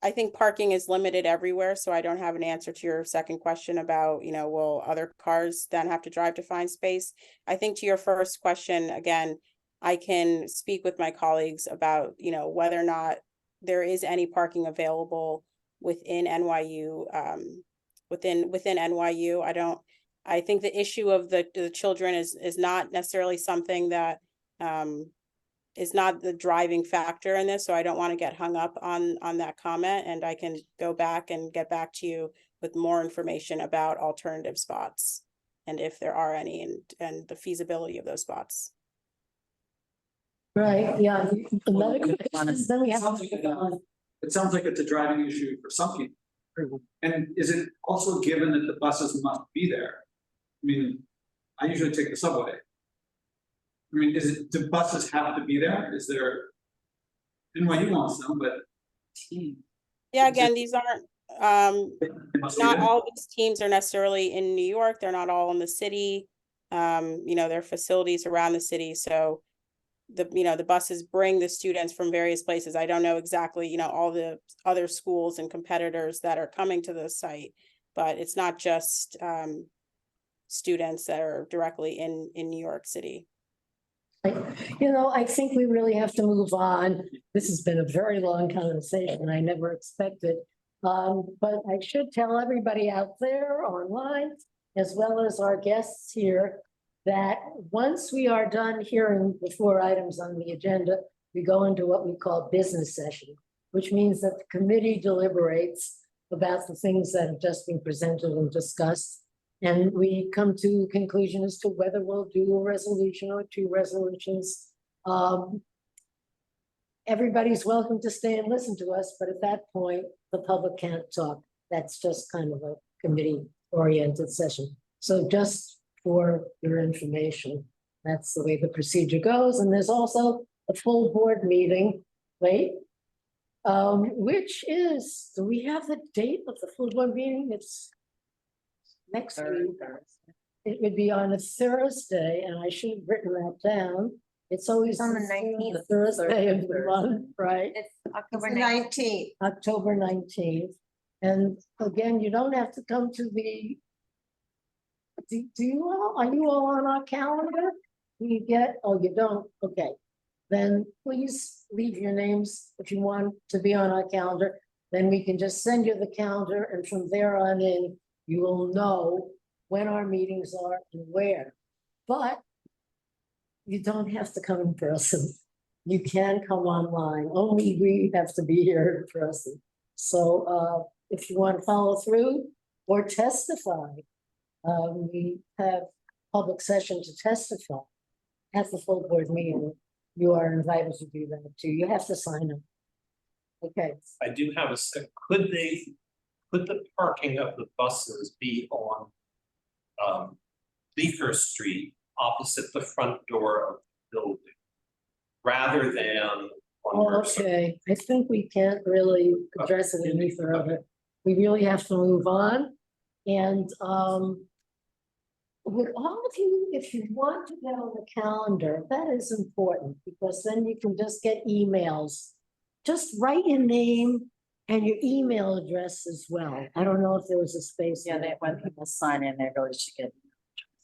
I think parking is limited everywhere, so I don't have an answer to your second question about, you know, will other cars then have to drive to find space? I think to your first question, again, I can speak with my colleagues about, you know, whether or not there is any parking available within NYU, within NYU. I think the issue of the children is not necessarily something that, is not the driving factor in this, so I don't want to get hung up on that comment, and I can go back and get back to you with more information about alternative spots and if there are any, and the feasibility of those spots. right, yeah. Another question is, then we have. It sounds like it's a driving issue for some people. And is it also given that the buses must be there? I mean, I usually take the subway. I mean, do buses have to be there? Is there, NYU wants them, but. Yeah, again, these aren't, they must be not there. all these teams are necessarily in New York. They're not all in the city. You know, there are facilities around the city. So the buses bring the students from various places. I don't know exactly, all the other schools and competitors that are coming to the site, but it's not just students that are directly in New York City. I think we really have to move on. This has been a very long conversation. I never expected. But I should tell everybody out there online, as well as our guests here, that once we are done hearing the 4 items on the agenda, we go into what we call business session, which means that the committee deliberates about the things that have just been presented and discussed. And we come to a conclusion as to whether we'll do a resolution or 2 resolutions. Everybody's welcome to stay and listen to us, but at that point, the public can't talk. That's just kind of a committee-oriented session. So just for your information, that's the way the procedure goes. And there's also a full board meeting, right? Which is, do we have the date of the full board meeting? It's next week. It would be on a Thursday, and I should have written that down. It's always on the the 19th. Thursday of the month, right? It's October 19th. October 19th. And again, you don't have to come to the, do you all, are you all on our calendar? You get, oh, you don't, okay. Then please leave your names if you want to be on our calendar. Then we can just send you the calendar, and from there on in, you will know when our meetings are and where. But you don't have to come in person. You can come online. Only we have to be here in person. So if you want to follow through or testify, we have public session to testify at the full board meeting. You are invited to do that too. You have to sign up. Okay. I do have could the parking of the buses be on Bleecker Street opposite the front door of the building rather than on Mercer? Okay, I think we can't really address it any further. We really have to move on. And would all of you, if you want to get on the calendar, that is important, because then you can just get emails. Just write your name and your email address as well. I don't know if there was a space. Yeah, when people sign in, they really should get.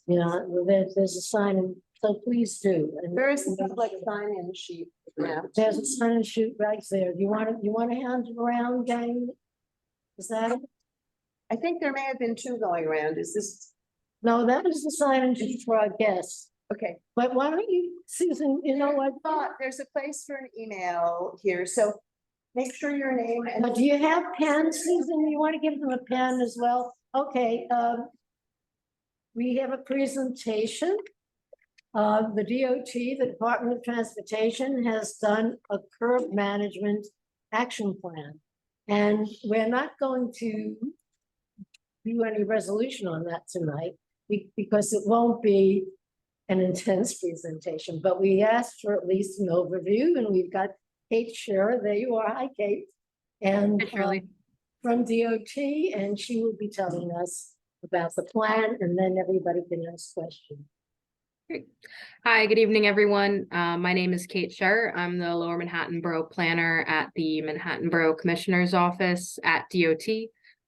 Yeah, well, there's a sign, and so please do. And There is a public sign-in sheet. Yeah. there's a sign and shoot right there. You want to hand it around, gang? Is that it? I think there may have been 2 going around. Is this? No, that is the sign and shoot for our guests. Okay. But why don't you, Susan, you know what? There's a place for an email here, so make sure your name and. Do you have pens, Susan? You want to give them a pen as well? Okay, we have a presentation. The DOT, the Department of Transportation, has done a curb management action plan. And we're not going to do any resolution on that tonight because it won't be an intense presentation, but we asked for at least an overview, and we've got Kate Scherer. There you are. Hi, Kate. And from DOT, and she will be telling us about the plan, and then everybody can ask questions. Great. Hi, good evening, everyone. My name is Kate Scherer. I'm the Lower Manhattan Borough Planner at the Manhattan Borough Commissioner's Office at DOT.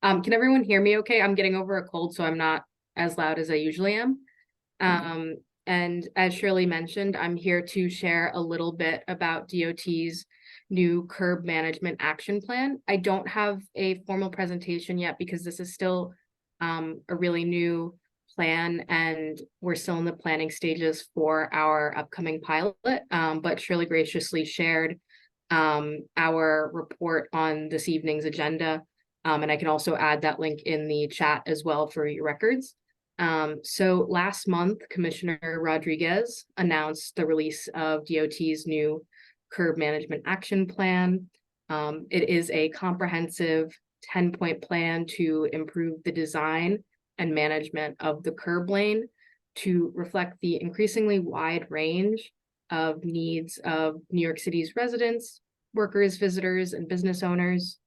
Can everyone hear me okay? I'm getting over a cold, so I'm not as loud as I usually am. And as Shirley mentioned, I'm here to share a little bit about DOT's new curb management action plan. I don't have a formal presentation yet because this is still a really new plan and we're still in the planning stages for our upcoming pilot. But Shirley graciously shared our report on this evening's agenda. And I can also add that link in the chat as well for your records. So last month, Commissioner Rodriguez announced the release of DOT's new curb management action plan. It is a comprehensive 10-point plan to improve the design and management of the curb lane to reflect the increasingly wide range of needs of New York City's residents, workers, visitors, and business owners.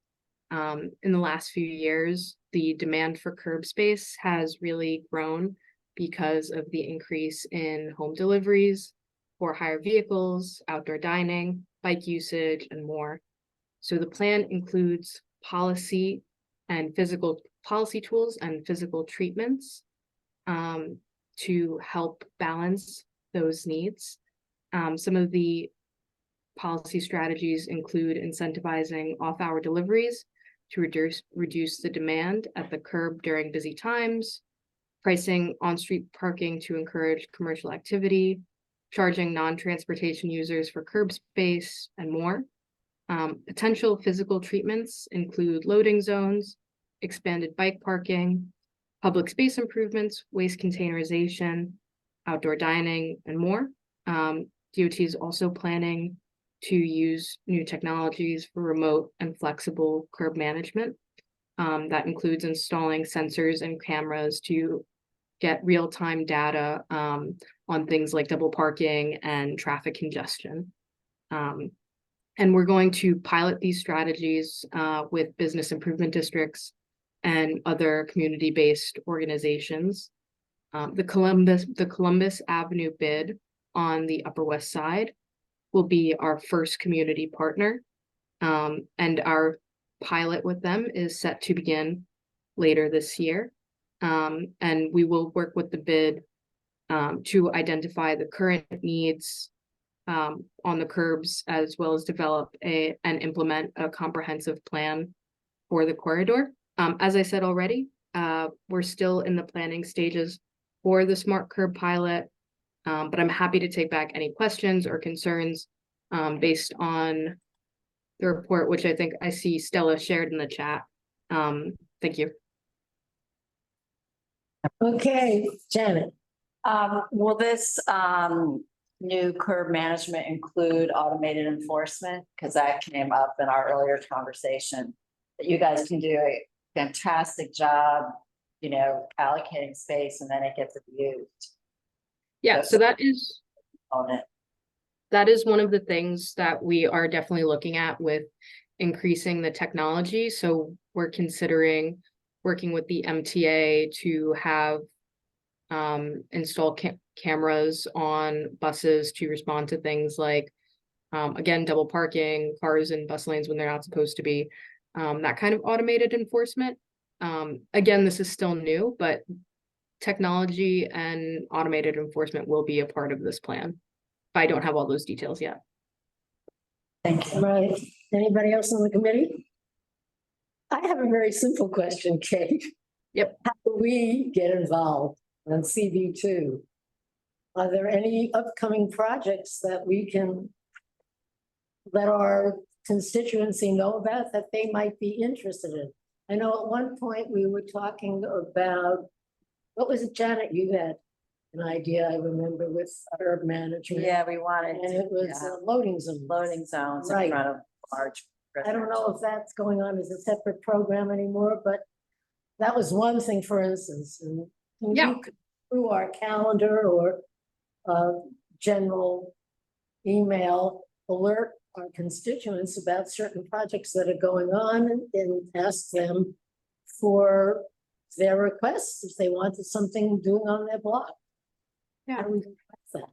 In the last few years, the demand for curb space has really grown because of the increase in home deliveries, for hire vehicles, outdoor dining, bike usage, and more. So the plan includes policy tools and physical treatments to help balance those needs. Some of the policy strategies include incentivizing off-hour deliveries to reduce the demand at the curb during busy times, pricing on-street parking to encourage commercial activity, charging non-transportation users for curb space, and more. Potential physical treatments include loading zones, expanded bike parking, public space improvements, waste containerization, outdoor dining, and more. DOT is also planning to use new technologies for remote and flexible curb management. That includes installing sensors and cameras to get real-time data on things like double parking and traffic congestion. And we're going to pilot these strategies with business improvement districts and other community-based organizations. The Columbus Avenue bid on the Upper West Side will be our first community partner. And our pilot with them is set to begin later this year. And we will work with the bid to identify the current needs on the curbs, as well as develop and implement a comprehensive plan for the corridor. As I said already, we're still in the planning stages for the smart curb pilot, but I'm happy to take back any questions or concerns based on the report, which I think I see Stella shared in the chat. Thank you. Okay, Janet. Will this new curb management include automated enforcement? Because that came up in our earlier conversation, that you guys can do a fantastic job, you know, allocating space and then it gets abused. Yeah, so that is On it. that is one of the things that we are definitely looking at with increasing the technology. So we're considering working with the MTA to have install cameras on buses to respond to things like, again, double parking, cars in bus lanes when they're not supposed to be, that kind of automated enforcement. Again, this is still new, but technology and automated enforcement will be a part of this plan. I don't have all those details yet. Thank you. Right. Anybody else on the committee? I have a very simple question, Kate. Yep. How do we get involved on CB2? Are there any upcoming projects that we can let our constituency know about that they might be interested in? I know at one point we were talking about, what was it, Janet? You had an idea, I remember, with urban management. Yeah, we wanted. And it was loading zones. Loading zones Right. in front of large. I don't know if that's going on as a separate program anymore, but that was one thing, for instance. And Yeah. you could, through our calendar or general email, alert our constituents about certain projects that are going on and ask them for their requests if they wanted something doing on their block. Yeah. How do we do that?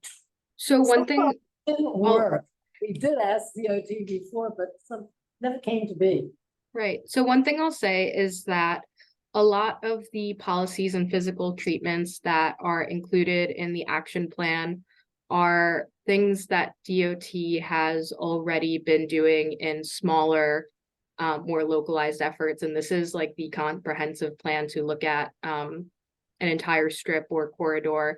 So one thing, It didn't work. We did ask DOT before, but some never came to be. right. So one thing I'll say is that a lot of the policies and physical treatments that are included in the action plan are things that DOT has already been doing in smaller, more localized efforts. And this is like the comprehensive plan to look at an entire strip or corridor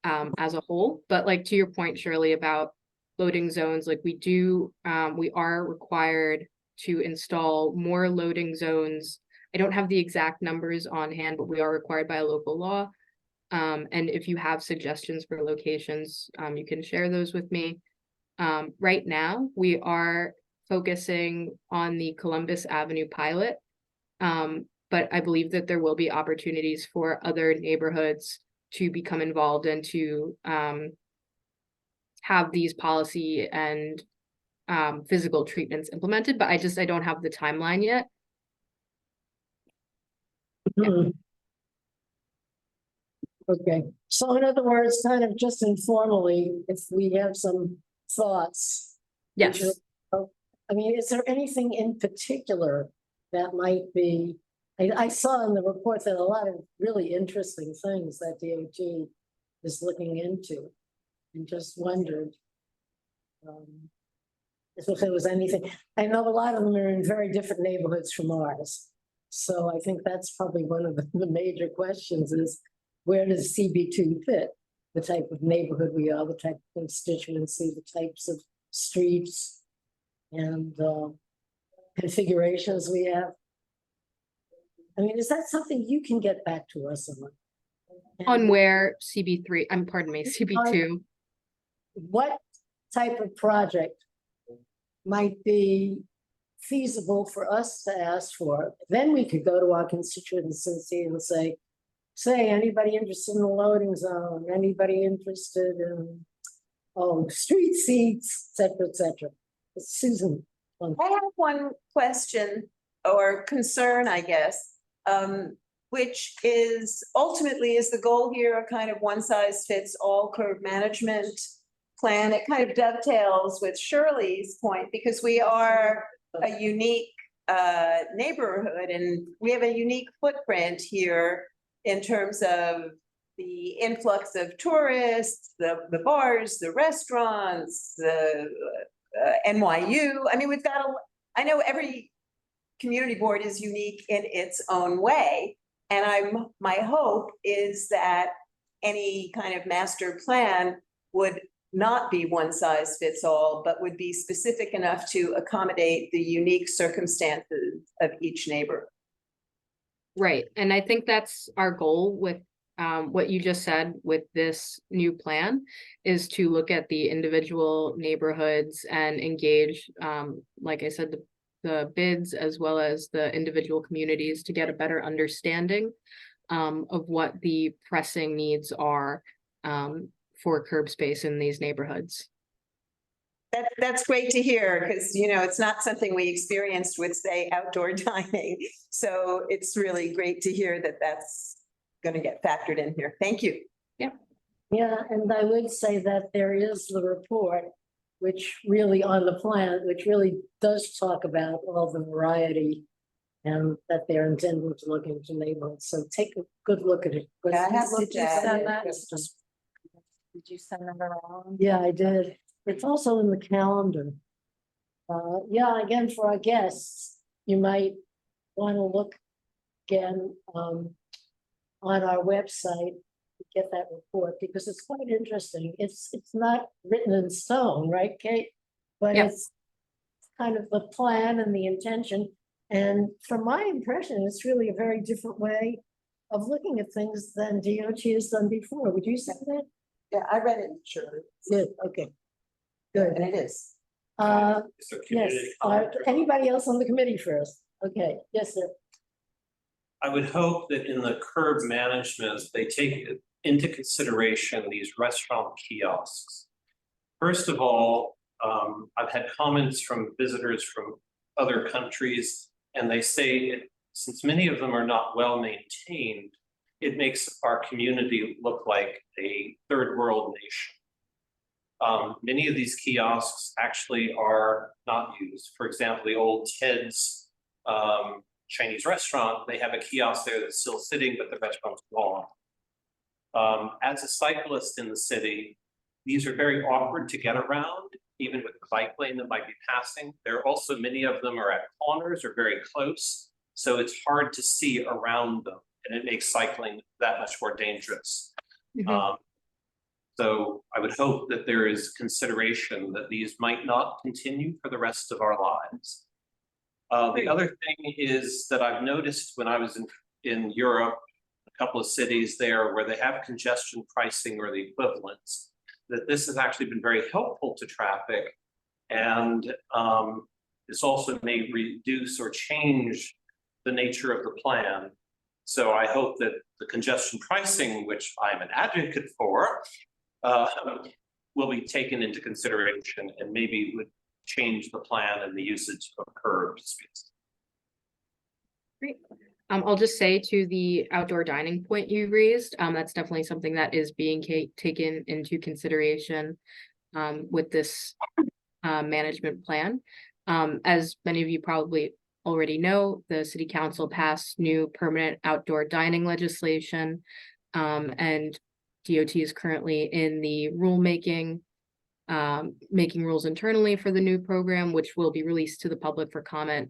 as a whole. But like to your point, Shirley, about loading zones, like we are required to install more loading zones. I don't have the exact numbers on hand, but we are required by a local law. And if you have suggestions for locations, you can share those with me. Right now, we are focusing on the Columbus Avenue pilot. But I believe that there will be opportunities for other neighborhoods to become involved and to have these policy and physical treatments implemented, but I don't have the timeline yet. Mhm. Okay, so in other words, kind of just informally, if we have some thoughts. which Yes. are- I mean, is there anything in particular that might be, I saw in the report that a lot of really interesting things that DOT is looking into. And just wondered. If there was anything, I know a lot of them are in very different neighborhoods from ours. So I think that's probably one of the major questions is, where does CB2 fit? The type of neighborhood we are, the type of constituency, the types of streets and configurations we have. I mean, is that something you can get back to us on? On And where CB3, pardon me, CB2. what type of project might be feasible for us to ask for? Then we could go to our constituency and say, anybody interested in the loading zone? Anybody interested in, street seats, et cetera, Susan. I have one question or concern, I guess, which is ultimately is the goal here a kind of one size fits all curb management plan? It kind of dovetails with Shirley's point because we are a unique neighborhood and we have a unique footprint here in terms of the influx of tourists, the bars, the restaurants, the NYU. I mean, we've got I know every community board is unique in its own way. And my hope is that any kind of master plan would not be one size fits all, but would be specific enough to accommodate the unique circumstances of each neighborhood. Right, and I think that's our goal with what you just said with this new plan is to look at the individual neighborhoods and engage, like I said, the bids as well as the individual communities to get a better understanding of what the pressing needs are for curb space in these neighborhoods. That's great to hear because, you know, it's not something we experienced with, say, outdoor dining. So it's really great to hear that that's going to get factored in here. Thank you. Yeah. Yeah, and I would say that there is the report, which really on the plan, which really does talk about all the variety and that they're intending to look into neighborhoods. So take a good look at it. Yeah, I have Did looked you at send it. that? Did you send them around? Yeah, I did. It's also in the calendar. Yeah, again, for our guests, you might want to look again on our website to get that report because it's quite interesting. It's not written in stone, right, Kate? But Yeah. it's kind of the plan and the intention. And from my impression, it's really a very different way of looking at things than DOT has done before. Would you say that? Yeah, I read it, sure. Good, okay. Good. And it is. Yes, anybody else on the committee first? Okay, yes, sir. I would hope that in the curb management, they take into consideration these restaurant kiosks. First of all, I've had comments from visitors from other countries, and they say, since many of them are not well maintained, it makes our community look like a third world nation. Many of these kiosks actually are not used. For example, the old Ted's Chinese restaurant, they have a kiosk there that's still sitting, but the restaurant's gone. As a cyclist in the city, these are very awkward to get around, even with the bike lane that might be passing. There are also many of them are at corners or very close, so it's hard to see around them, and it makes cycling that much more dangerous. Mhm. So I would hope that there is consideration that these might not continue for the rest of our lives. The other thing is that I've noticed when I was in Europe, a couple of cities there where they have congestion pricing or the equivalents, that this has actually been very helpful to traffic. And this also may reduce or change the nature of the plan. So I hope that the congestion pricing, which I'm an advocate for, will be taken into consideration and maybe would change the plan and the usage of curb space. Great. I'll just say to the outdoor dining point you raised, that's definitely something that is being taken into consideration with this management plan. As many of you probably already know, the city council passed new permanent outdoor dining legislation, and DOT is currently in the rulemaking, making rules internally for the new program, which will be released to the public for comment,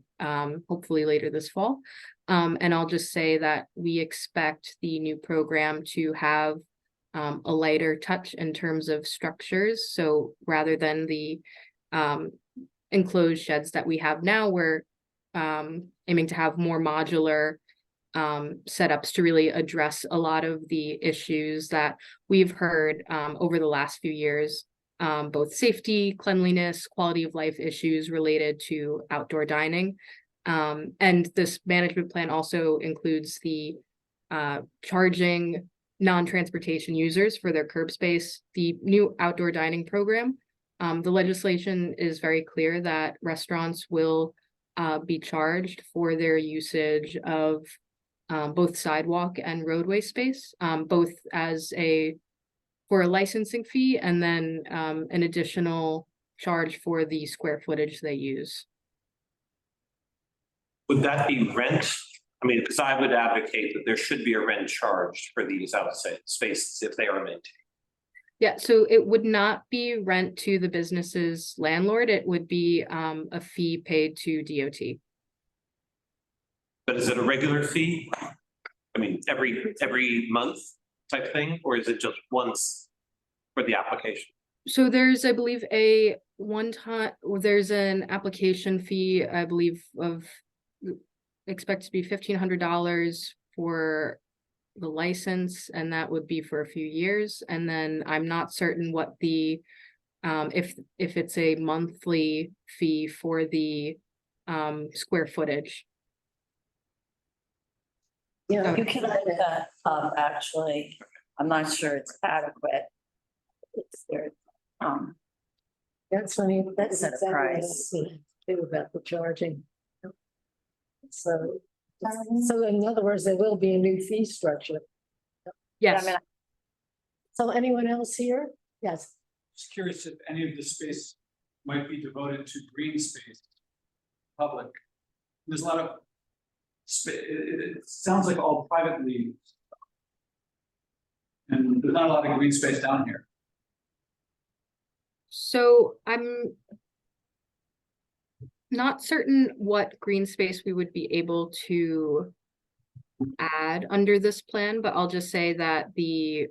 hopefully later this fall. And I'll just say that we expect the new program to have a lighter touch in terms of structures. So rather than the enclosed sheds that we have now, we're aiming to have more modular setups to really address a lot of the issues that we've heard over the last few years, both safety, cleanliness, quality of life issues related to outdoor dining. And this management plan also includes the charging non-transportation users for their curb space, the new outdoor dining program. The legislation is very clear that restaurants will be charged for their usage of both sidewalk and roadway space, both as for a licensing fee and then an additional charge for the square footage they use. Would that be rent? I mean, because I would advocate that there should be a rent charged for these outside spaces if they are maintained. Yeah, so it would not be rent to the business's landlord. It would be a fee paid to DOT. But is it a regular fee? I mean, every month type thing, or is it just once for the application? So there's, I believe, there's an application fee, I believe, of expect to be $1,500 for the license, and that would be for a few years. And then I'm not certain what the if it's a monthly fee for the square footage. Yeah, You can look that up, actually. I'm not sure it's adequate. It's there, that's funny, that's Set a exactly what I price. was thinking too about the charging. So in other words, there will be a new fee structure. Yes. I mean, So anyone else here? Yes. Just curious if any of the space might be devoted to green space, public. There's a lot of it sounds like all privately. And there's not a lot of green space down here. So I'm not certain what green space we would be able to add under this plan, but I'll just say that the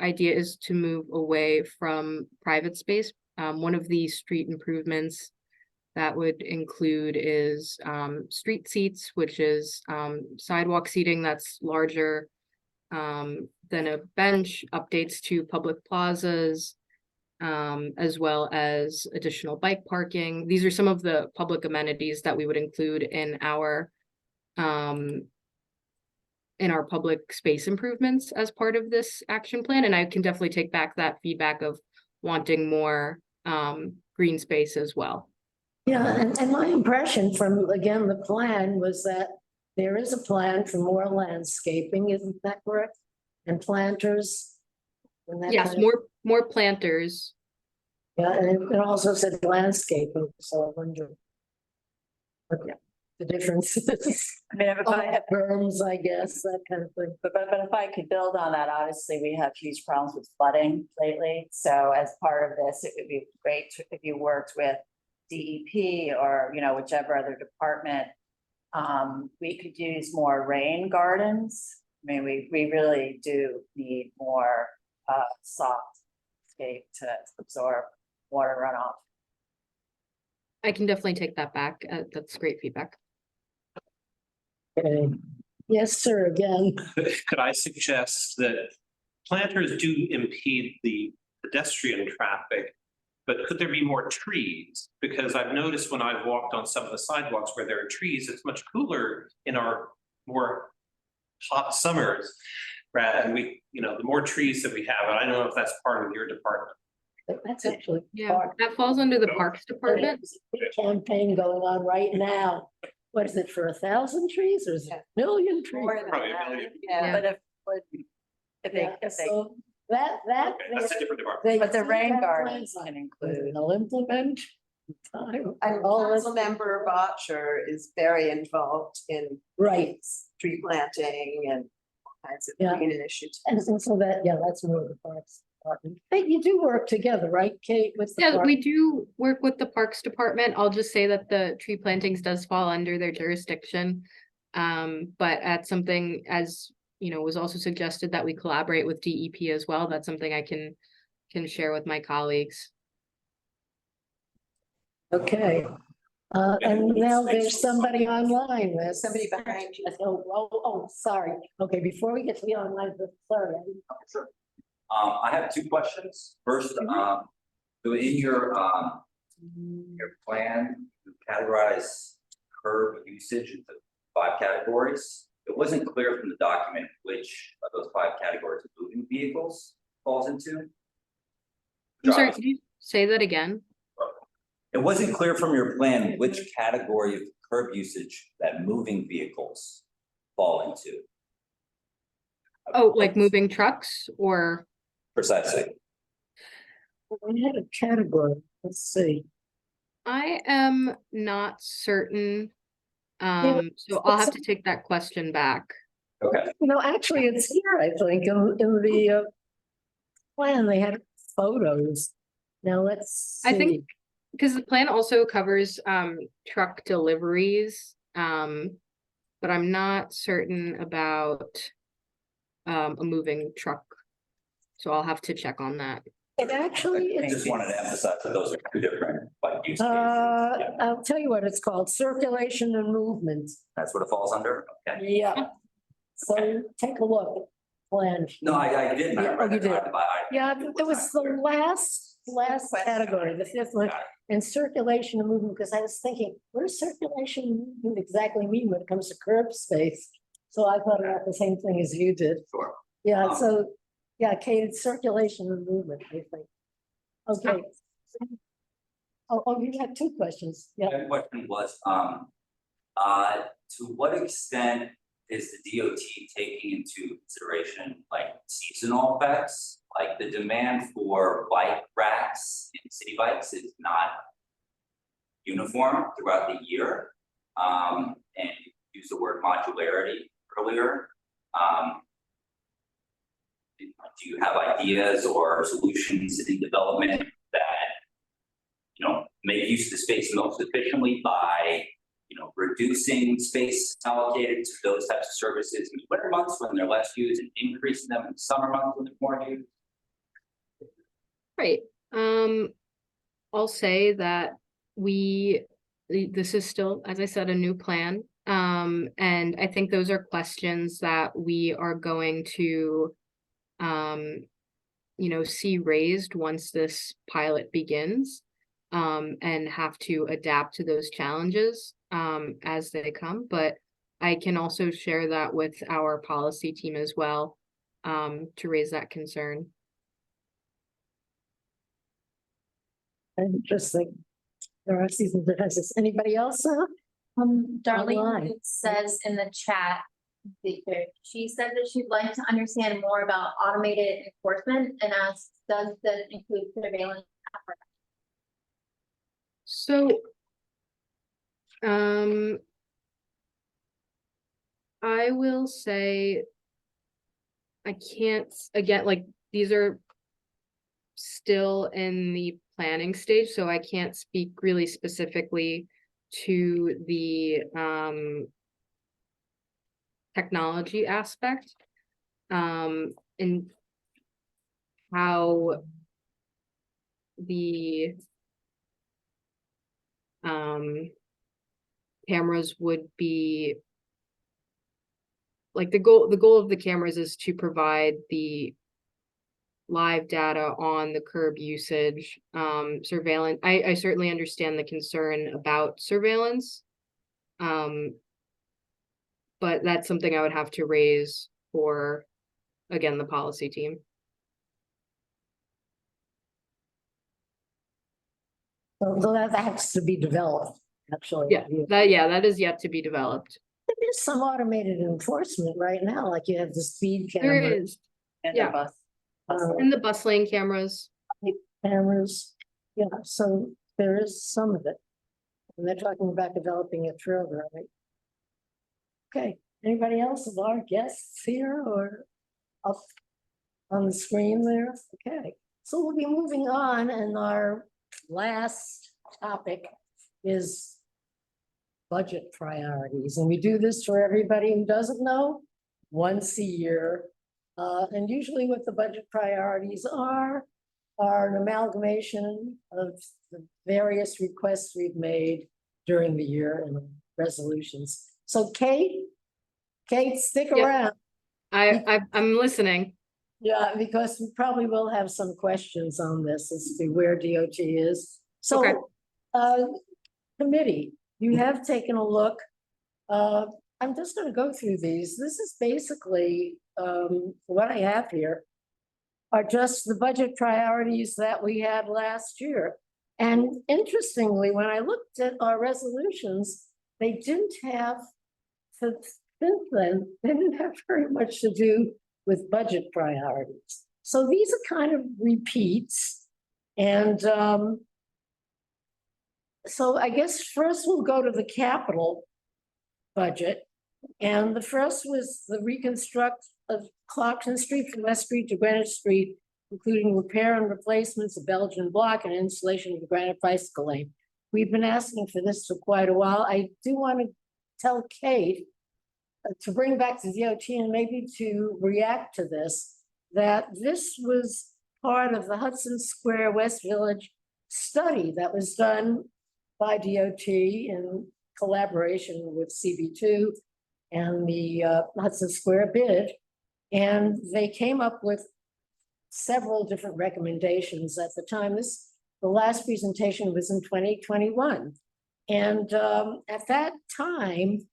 idea is to move away from private space. One of the street improvements that would include is street seats, which is sidewalk seating that's larger than a bench, updates to public plazas, as well as additional bike parking. These are some of the public amenities that we would include in our public space improvements as part of this action plan. And I can definitely take back that feedback of wanting more green space as well. Yeah, and my impression from, again, the plan was that there is a plan for more landscaping, isn't that correct? And planters? And that Yes, kind of- more planters. Yeah, and it also said landscaping, so I wonder what the difference is. I mean, if I have, Berms, I guess, that kind of thing. but if I could build on that, obviously, we have huge problems with flooding lately. So as part of this, it would be great if you worked with DEP or, whichever other department. We could use more rain gardens. I mean, we really do need more soft scape to absorb water runoff. I can definitely take that back. That's great feedback. Okay. Yes, sir, again. Could I suggest that planters do impede the pedestrian traffic, but could there be more trees? Because I've noticed when I've walked on some of the sidewalks where there are trees, it's much cooler in our more hot summers. And the more trees that we have, and I don't know if that's part of your department. That's actually. Yeah, that falls under the Parks Department. There's a big campaign going on right now what is it, for 1,000 trees or is it a million trees? More than Probably a that. million. Yeah, but if they, Yeah, if they, so that. Okay, that's a different department. but the rain garden gardens can include. They'll implement. And all this- Councilmember Botcher is very involved in Right, tree planting and all kinds of Yeah. green initiatives. and so that, yeah, that's more of the Parks Department. Hey, you do work together, right, Kate, with the Yeah, park? we do work with the Parks Department. I'll just say that the tree plantings does fall under their jurisdiction. But at something, as you know, was also suggested that we collaborate with DEP as well. That's something I can share with my colleagues. Okay. And now there's somebody online, there's Somebody behind you. Oh, sorry. Okay, before we get to the online, sorry. Sure. I have two questions. First, so in your plan, you categorize curb usage into 5 categories. It wasn't clear from the document which of those 5 categories of moving vehicles falls into. I'm sorry, could you say that again? It wasn't clear from your plan which category of curb usage that moving vehicles fall into. Oh, like moving trucks or? Precisely. We had a category, let's see. I am not certain. So I'll have to take that question back. Okay. No, actually, it's here, I think, in the plan, they had photos. Now, let's see. I think because the plan also covers truck deliveries, but I'm not certain about a moving truck. So I'll have to check on that. It actually I is. just wanted to emphasize that those are 2 different use cases. Yeah, I'll tell you what it's called, circulation and movement. that's what it falls under. Okay. Yeah. So take a look, plan. No, I didn't. I Yeah, read you it. did. I- Yeah, it was the last category, the 5th one, Got it. and circulation and movement, because I was thinking, what does circulation and movement exactly mean when it comes to curb space? So I thought about the same thing as you did. Sure. Yeah, so, yeah, Kate, it's circulation and movement, I think. Okay. Oh, you had 2 questions, yeah. My question was, to what extent is the DOT taking into consideration like seasonal effects? Like the demand for bike racks in city bikes is not uniform throughout the year. And you used the word modularity earlier. Do you have ideas or solutions in development that, you know, make use of the space most efficiently by, you know, reducing space allocated to those types of services in the winter months when they're less used and increasing them in the summer months when they're more used? Right. I'll say that this is still, as I said, a new plan. And I think those are questions that we are going to, you know, see raised once this pilot begins, and have to adapt to those challenges, as they come. But I can also share that with our policy team as well, to raise that concern. Interesting. There are seasonal differences. Anybody else? Darlene Online. says in the chat, she said that she'd like to understand more about automated enforcement and asks, does this include surveillance? So, I will say, I can't, again, like, these are still in the planning stage, so I can't speak really specifically to the technology aspect, and how the cameras would be, like, the goal of the cameras is to provide the live data on the curb usage, surveillance. I certainly understand the concern about surveillance. But that's something I would have to raise for, again, the policy team. So that has to be developed. actually. Yeah, that is yet to be developed. There is some automated enforcement right now, like you have the speed There camera. is, And Yeah. the bus. and the bus lane cameras. Cameras, yeah, so there is some of it. And they're talking about developing it further, right? Okay, anybody else of our guests here or up on the screen there? Okay, so we'll be moving on, and our last topic is budget priorities, and we do this for everybody who doesn't know, once a year. And usually what the budget priorities are an amalgamation of the various requests we've made during the year and resolutions. So Kate, stick Yep. around. I'm listening. Yeah, because we probably will have some questions on this as to where DOT is. So, committee, you have taken a look. I'm just gonna go through these. This is basically, what I have here are just the budget priorities that we had last year. And interestingly, when I looked at our resolutions, they didn't have, since then, they didn't have very much to do with budget priorities. So these are kind of repeats. And so I guess first we'll go to the capital budget. And the first was the reconstruct of Clarkson Street from West Street to Greenwich Street, including repair and replacements of Belgian block and installation of the granite bicycle lane. We've been asking for this for quite a while. I do want to tell Kate to bring back to DOT and maybe to react to this, that this was part of the Hudson Square West Village study that was done by DOT in collaboration with CB2 and the Hudson Square bid. And they came up with several different recommendations at the time. The last presentation was in 2021. And at that time,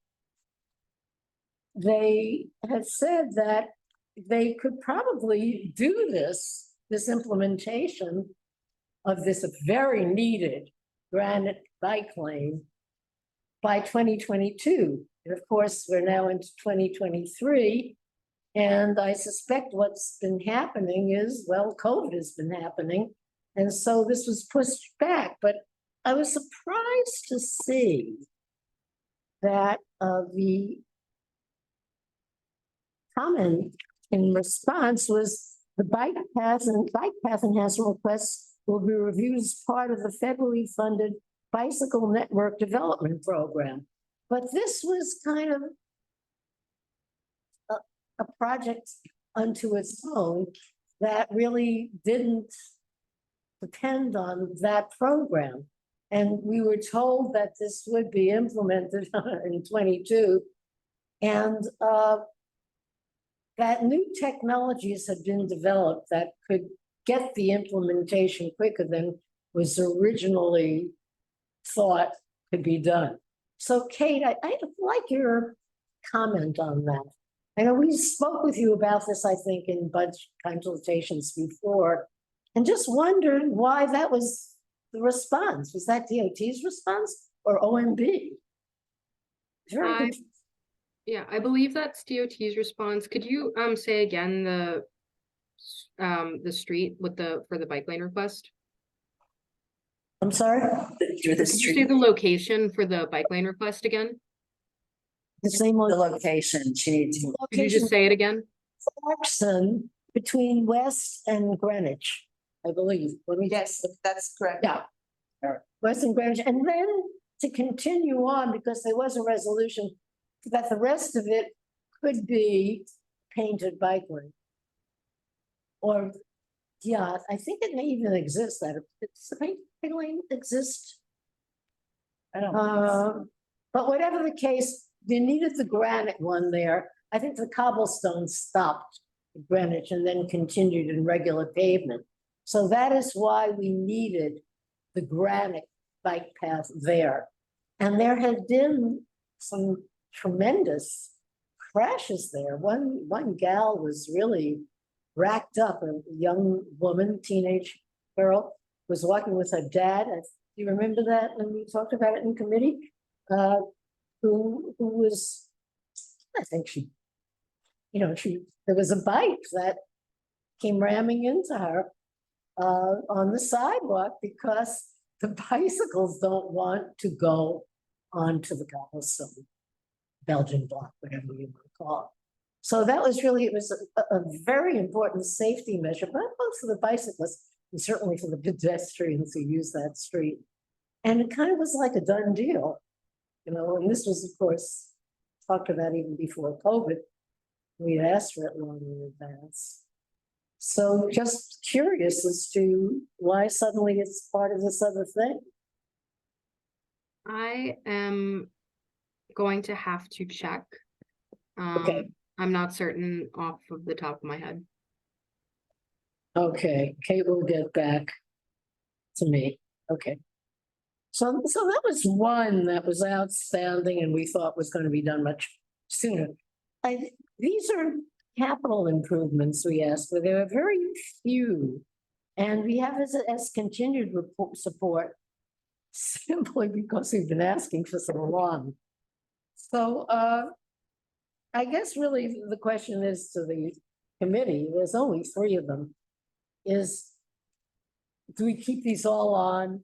they had said that they could probably do this implementation of this very needed granite bike lane by 2022. And of course, we're now into 2023. And I suspect what's been happening is, well, COVID has been happening. And so this was pushed back. But I was surprised to see that the comment in response was the bike path enhancement requests will be reviewed as part of the federally funded bicycle network development program. But this was kind of a project unto its own that really didn't depend on that program. And we were told that this would be implemented in 22. And that new technologies had been developed that could get the implementation quicker than was originally thought could be done. So Kate, I'd like your comment on that. I know we spoke with you about this, I think, in budget consultations before, and just wondered why that was the response. Was that DOT's response or OMB? Very good. Yeah, I believe that's DOT's response. Could you say again the street with for the bike lane request? I'm sorry? Could you say the location for the bike lane request again? The same location, she needs to. Could you just say it again? Clarkson between West and Greenwich, I believe. Let me Yes, that's correct. Yeah. West and Greenwich, and then to continue on, because there was a resolution that the rest of it could be painted bike lane. Or, yeah, I think it may even exist, that it's the paint lane exist. I don't. But whatever the case, they needed the granite one there. I think the cobblestone stopped at Greenwich and then continued in regular pavement. So that is why we needed the granite bike path there. And there had been some tremendous crashes there. One gal was really racked up. A young woman, teenage girl, was walking with her dad. you remember that when we talked about it in committee? Who was, I think she, there was a bike that came ramming into her on the sidewalk because the bicycles don't want to go onto the cobblestone, Belgian block, whatever you want to call it. So that was really, it was a very important safety measure, but both for the bicyclists and certainly for the pedestrians who use that street. And it kind of was like a done deal, and this was, of course, talked about even before COVID. We had asked for it long in advance. So just curious as to why suddenly it's part of this other thing. I am going to have to check. Okay. I'm not certain off of the top of my head. Okay, Kate will get back to me. Okay. So that was one that was outstanding and we thought was going to be done much sooner. These are capital improvements we asked for. There are very few. And we have as continued support simply because we've been asking for so long. So I guess really the question is to the committee, there's only 3 of them, is do we keep these all on?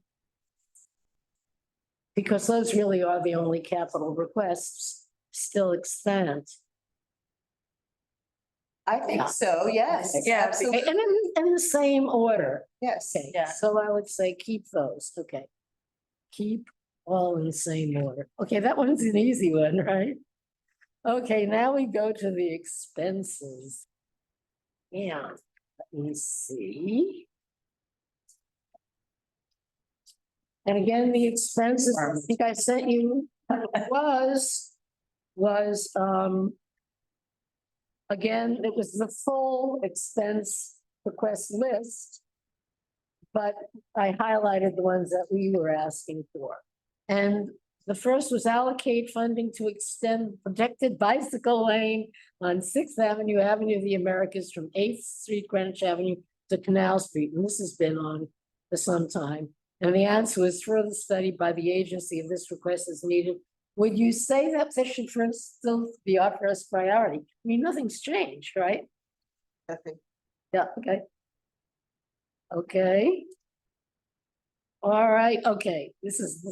Because those really are the only capital requests still extant. I think so, yes. Yeah, Absolutely. and in the same order. Yes. Okay, Yeah. so I would say keep those, okay. Keep all in the same order. Okay, that one's an easy one, right? Okay, now we go to the expenses. Yeah, let me see. And again, the expenses, I think I sent you, was again, it was the full expense request list. But I highlighted the ones that we were asking for. And the first was allocate funding to extend protected bicycle lane on 6th Avenue, Avenue of the Americas from 8th Street, Greenwich Avenue to Canal Street. And this has been on for some time. And the answer was further study by the agency if this request is needed. Would you say that this should first still be our first priority? I mean, nothing's changed, right? Nothing. Yeah, okay. Okay. All right, okay, this is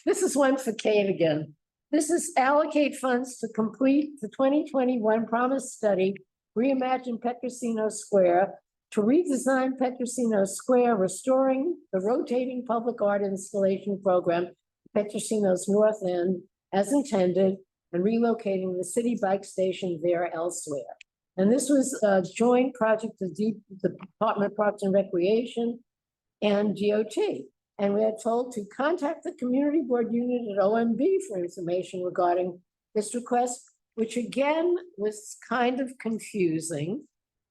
this is one for Kate again. This is allocate funds to complete the 2021 promise study, reimagine Petrosino Square, to redesign Petrosino Square, restoring the rotating public art installation program, Petrosino's north end as intended, and relocating the city bike station there elsewhere. And this was a joint project of the Department of Parks and Recreation and DOT. And we are told to contact the community board unit at OMB for information regarding this request, which again was kind of confusing.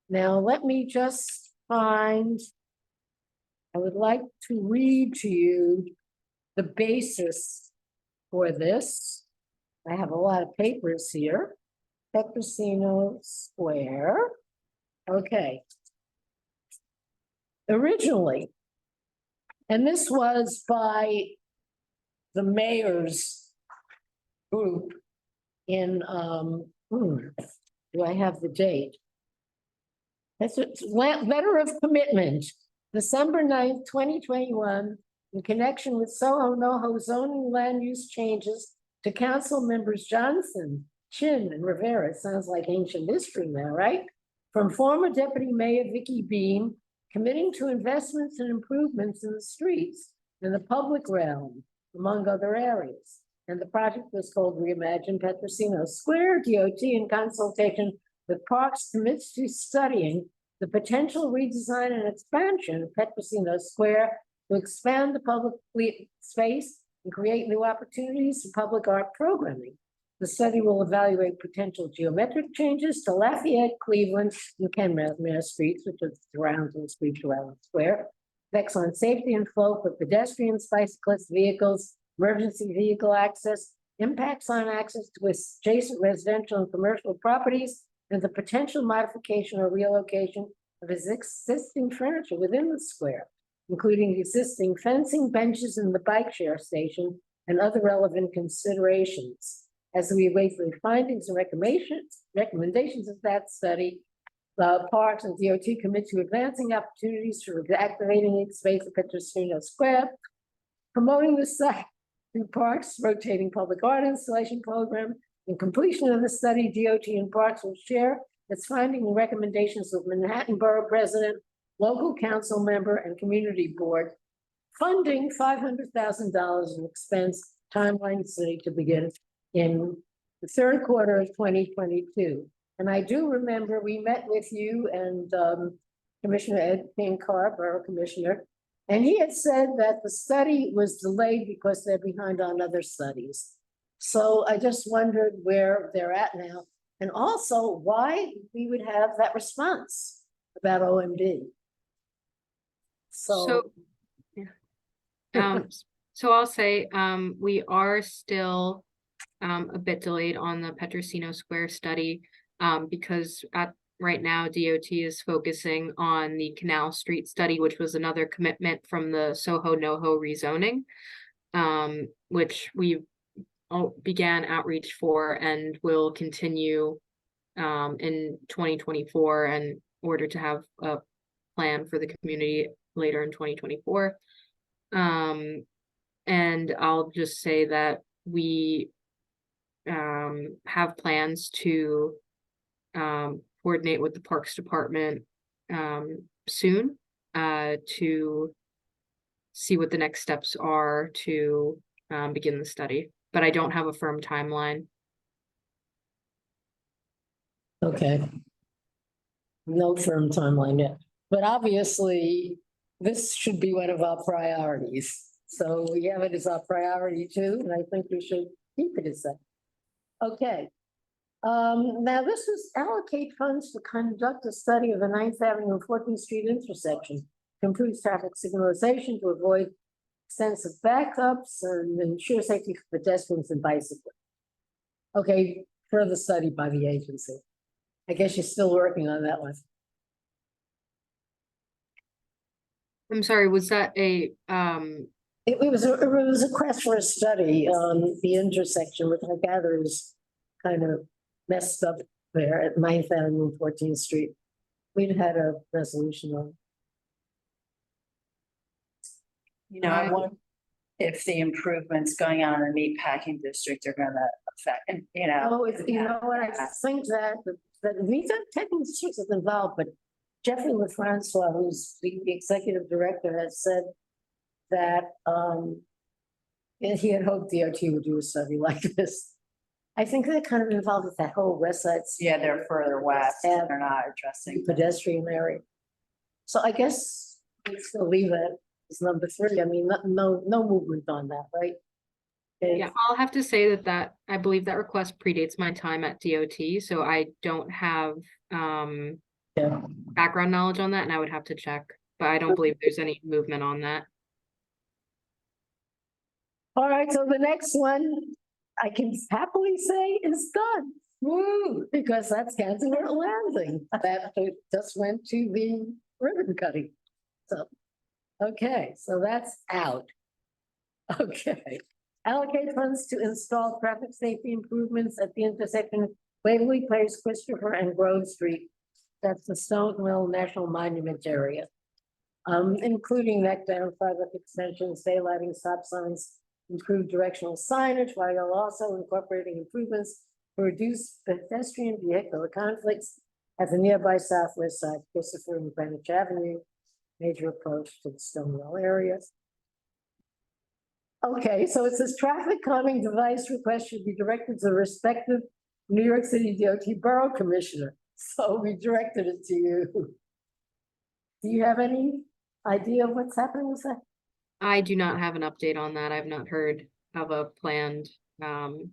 Now, let me just find, I would like to read to you the basis for this. I have a lot of papers here. Petrosino Square. Okay. Originally, and this was by the mayor's group in, do I have the date? That's a letter of commitment, December 9th, 2021, in connection with Soho NoHo zoning land use changes to council members Johnson, Chin, and Rivera. It sounds like ancient history now, right? From former Deputy Mayor Vicky Beam, committing to investments and improvements in the streets and the public realm, among other areas. And the project was called Reimagine Petrosino Square. DOT, in consultation with Parks, commits to studying the potential redesign and expansion of Petrosino Square to expand the public space and create new opportunities for public art programming. The study will evaluate potential geometric changes to Lafayette, Cleveland, and Kenmare Streets, which is surrounding the streets around the square. Effects on safety and flow for pedestrians, bicyclists, vehicles, emergency vehicle access, impacts on access to adjacent residential and commercial properties, and the potential modification or relocation of existing furniture within the square. including existing fencing, benches, and the bike share station, and other relevant considerations. As we await the findings and recommendations of that study, the Parks and DOT commit to advancing opportunities for activating space at Petrosino Square, promoting the site through Parks rotating public art installation program. In completion of the study, DOT and Parks will share its findings and recommendations with Manhattan Borough President, local council member, and community board, funding $500,000 in expense timeline city to begin in the third quarter of 2022. And I do remember we met with you and Commissioner Ed Pinkar, Borough Commissioner, and he had said that the study was delayed because they're behind on other studies. So I just wondered where they're at now, and also why we would have that response about OMD. So So I'll say, we are still a bit delayed on the Petrosino Square study, because right now DOT is focusing on the Canal Street study, which was another commitment from the Soho NoHo rezoning, which we began outreach for and will continue in 2024 in order to have a plan for the community later in 2024. And I'll just say that we have plans to coordinate with the Parks Department soon to see what the next steps are to begin the study, but I don't have a firm timeline. okay. No firm timeline yet, but obviously this should be one of our priorities. So we have it as our priority too, and I think we should keep it as that. Okay. Now this is allocate funds to conduct a study of the 9th Avenue and 14th Street intersection to improve traffic signalization, to avoid extensive backups and ensure safety for pedestrians and bicyclists. Okay, further study by the agency. I guess you're still working on that one. I'm sorry, was that a It was a request for a study on the intersection, which I gather is kind of messed up there at 9th Avenue and 14th Street. We'd had a resolution on. You know, I wonder if the improvements going on in the meatpacking district are gonna affect, and you know. Oh, you know what, I think that these are technical districts is involved, but Jeffrey LaFrancois, who's the executive director, has said that and he had hoped DOT would do a study like this. I think they're kind of involved with that whole West Side. Yeah, they're further west, and they're not addressing. Pedestrian area. So I guess we still leave it as number 3. I mean, no movement on that, right? Okay. Yeah, I'll have to say that I believe that request predates my time at DOT, so I don't have background knowledge on that, and I would have to check, but I don't believe there's any movement on that. All right, so the next one I can happily say is done. Woo, because that's Canterbury Landing. That just went to the ribbon cutting. So, okay, so that's out. Okay. Allocate funds to install traffic safety improvements at the intersection of Waverly Place, Christopher, and Grove Street. That's the Stonewall National Monument area. Including neck down, sidewalk extensions, daylighting, stop signs, improved directional signage, while also incorporating improvements to reduce pedestrian vehicular conflicts at the nearby southwest side, Christopher and Greenwich Avenue, major approach to the Stonewall area. Okay, so it says traffic calming device request should be directed to the respective New York City DOT Borough Commissioner. So we directed it to you. Do you have any idea of what's happening with that? I do not have an update on that. I've not heard of a planned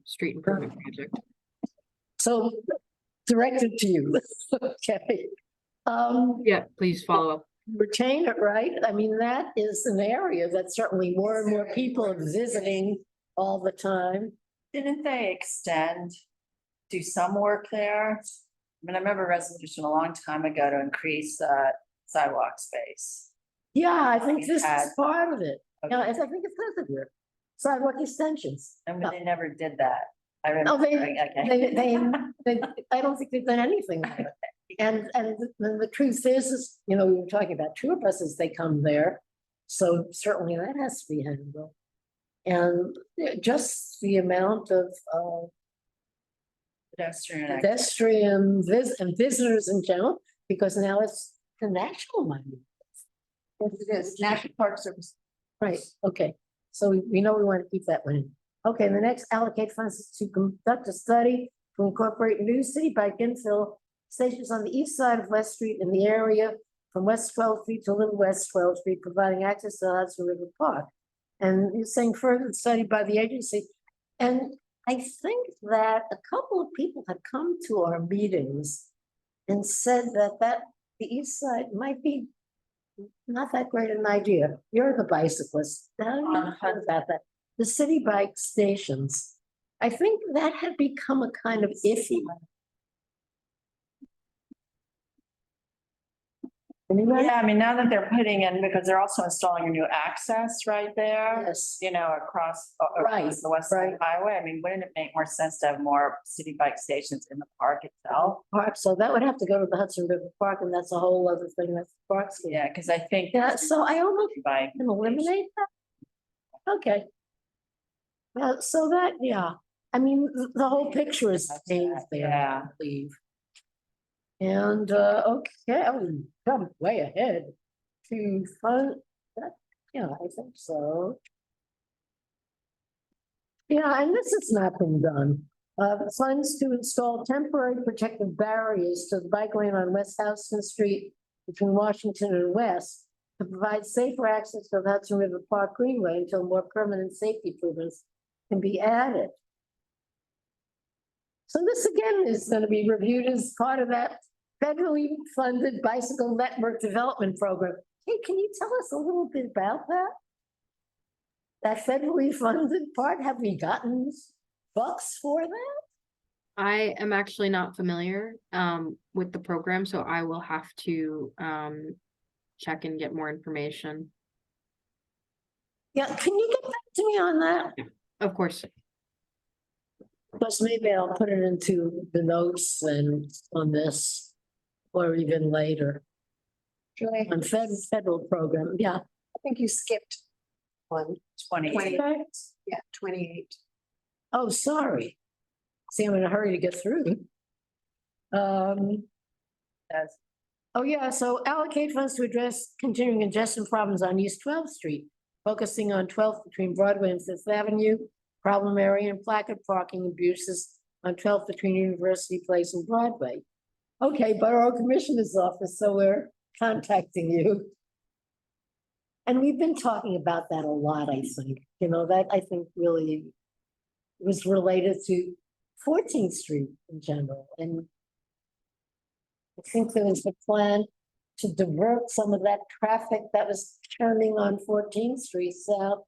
street improvement project. So directed to you. Okay. Yeah, please follow up. Retain it, right? I mean, that is an area that certainly more and more people are visiting all the time. Didn't they do some work there? I mean, I remember a resolution a long time ago to increase sidewalk space. Yeah, I think We've this had- is part of it. Yeah, Okay. I think it's part of it. Sidewalk extensions. And they never did that. I No, remember, they, okay. I don't think they've done anything there. And the truth is, you know, we were talking about tour buses, they come there. So certainly that has to be handled. And just the amount of Pedestrian. and visitors in general, because now it's the national money. Yes, it is, National Park Service. Right, okay, so we know we want to keep that money. Okay, the next allocate funds to conduct a study to incorporate new city bike infill stations on the east side of West Street in the area from West 12th Street to Little West 12th Street, providing access to the Hudson River Park. And you're saying further study by the agency. And I think that a couple of people had come to our meetings and said that the east side might be not that great an idea. You're the bicyclist. How do you feel about that? The city bike stations. I think that had become a kind of iffy. Anybody? Yeah, I mean, now that they're putting in, because they're also installing a new access right there. Yes. You know, across Right, the West Side Highway. I mean, wouldn't it make more sense to have more city bike stations in the park itself? Park, so that would have to go to the Hudson River Park, and that's a whole other thing, that's the park. scheme. Yeah, because I think. Yeah, so I almost Bike. can eliminate that. Okay. Well, so that, yeah, I mean, the whole picture is changed there, Yeah. I believe. And, okay, I'm way ahead to fund that, yeah, I think so. Yeah, and this has not been done. Funds to install temporary protective barriers to the bike lane on West Houston Street between Washington and West to provide safer access to the Hudson River Park Greenway until more permanent safety improvements can be added. So this again is going to be reviewed as part of that federally funded bicycle network development program. Hey, can you tell us a little bit about that? That federally funded part, have we gotten bucks for that? I am actually not familiar with the program, so I will have to check and get more information. Yeah, can you get back to me on that? Of course. Plus, maybe I'll put it into the notes and on this, or even later. On federal program, yeah. I think you skipped one. 28. Yeah, 28. Oh, sorry. See, I'm in a hurry to get through. That's- Oh, yeah, so allocate funds to address continuing congestion problems on East 12th Street, focusing on 12th between Broadway and Fifth Avenue, problem area and placard parking abuses on 12th between University Place and Broadway. Okay, Borough Commissioner's Office, so we're contacting you. And we've been talking about that a lot, I think, you know, that I think really was related to 14th Street in general, and I think there was a plan to divert some of that traffic that was turning on 14th Street south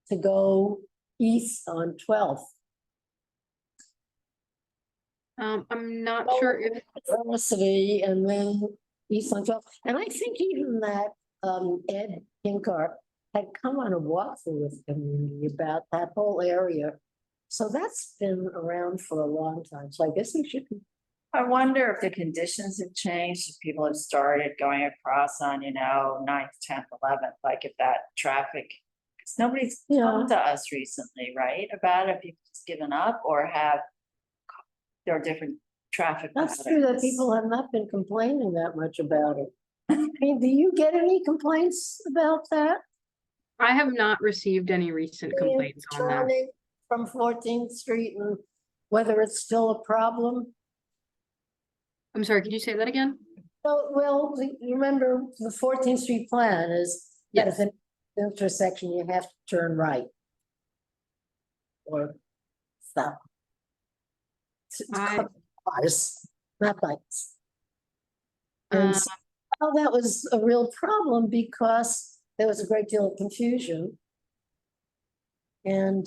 to go east on 12th. I'm not sure if University and then east on 12th. And I think even that Ed Pinkart had come on a walkthrough with the community about that whole area. So that's been around for a long time. So I guess we should. I wonder if the conditions have changed, if people have started going across on, you know, 9th, 10th, 11th, like if that traffic. Because nobody's come to us recently, right, about it, people just given up or have. There are different traffic. That's true that people have not been complaining that much about it. I mean, do you get any complaints about that? I have not received any recent complaints on that. Turning from 14th Street and whether it's still a problem? I'm sorry, could you say that again? So, well, remember the 14th Street plan is that Yes. if an intersection, you have to turn right. Or stop. Cars, not bikes. And so that was a real problem because there was a great deal of confusion. And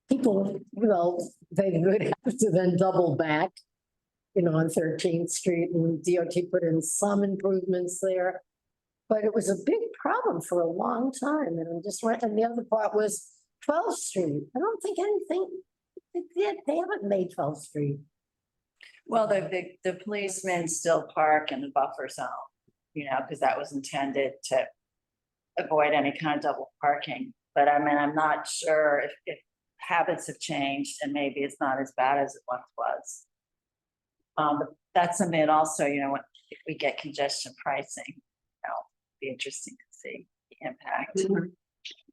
people, you know, they would have to then double back on 13th Street, and DOT put in some improvements there. But it was a big problem for a long time, and I'm just and the other part was 12th Street. I don't think anything, they haven't made 12th Street. Well, the policemen still park in the buffer zone, because that was intended to avoid any kind of double parking. But I mean, I'm not sure if habits have changed and maybe it's not as bad as it once was. But that's something that also, if we get congestion pricing, be interesting to see the impact.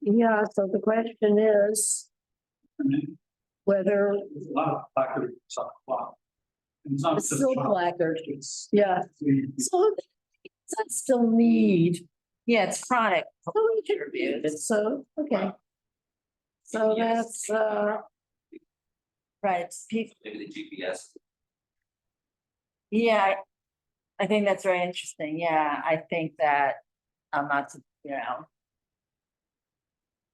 Yeah, so the question is whether There's a lot of placard on the block. And it's not it's just still shop, placard. it's- Yeah, so does that still need? Yeah, it's chronic. So we should review it, so, okay. So that's, Right, it's people. Maybe the GPS. Yeah, I think that's very interesting. Yeah, I think that I'm not,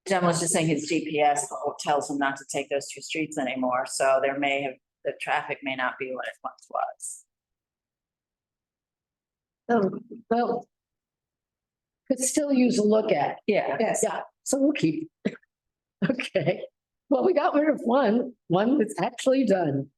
Jen was just saying his GPS tells him not to take those two streets anymore, so the traffic may not be what it once was. well, could still use a look at. Yeah. Yeah, so we'll keep. Okay, well, we got rid of one that's actually done.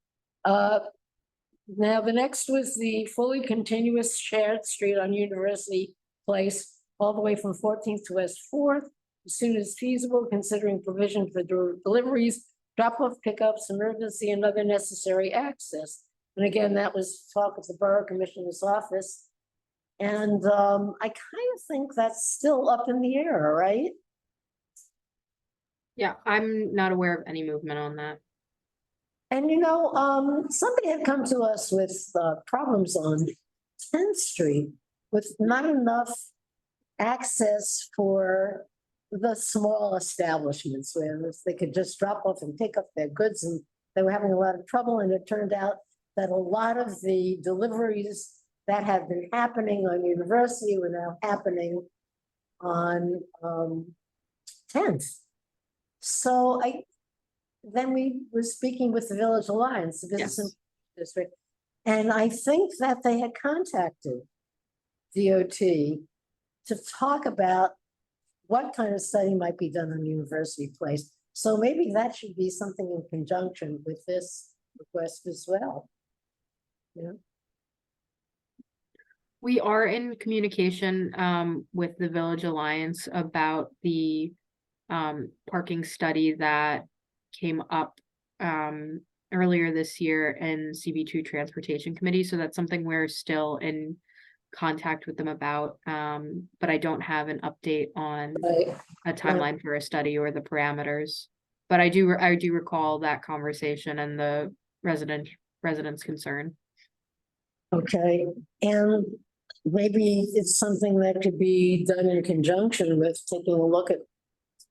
Now, the next was the fully continuous shared street on University Place, all the way from 14th to West 4th, as soon as feasible, considering provision for deliveries, drop-off pickups, emergency and other necessary access. And again, that was talk of the Borough Commissioner's office. And I kind of think that's still up in the air, right? Yeah, I'm not aware of any movement on that. And somebody had come to us with problems on 10th Street with not enough access for the small establishments where they could just drop off and pick up their goods, and they were having a lot of trouble. And it turned out that a lot of the deliveries that had been happening on University were now happening on 10th. So then we were speaking with the Village Alliance, the Business District, and I think that they had contacted DOT to talk about what kind of study might be done on University Place. So maybe that should be something in conjunction with this request as well. Yeah. We are in communication with the Village Alliance about the parking study that came up earlier this in CB2 Transportation Committee. So that's something we're still in contact with them about. But I don't have an update on a timeline for a study or the parameters. But I do recall that conversation and the residents' concern. Okay, and maybe it's something that could be done in conjunction with taking a look at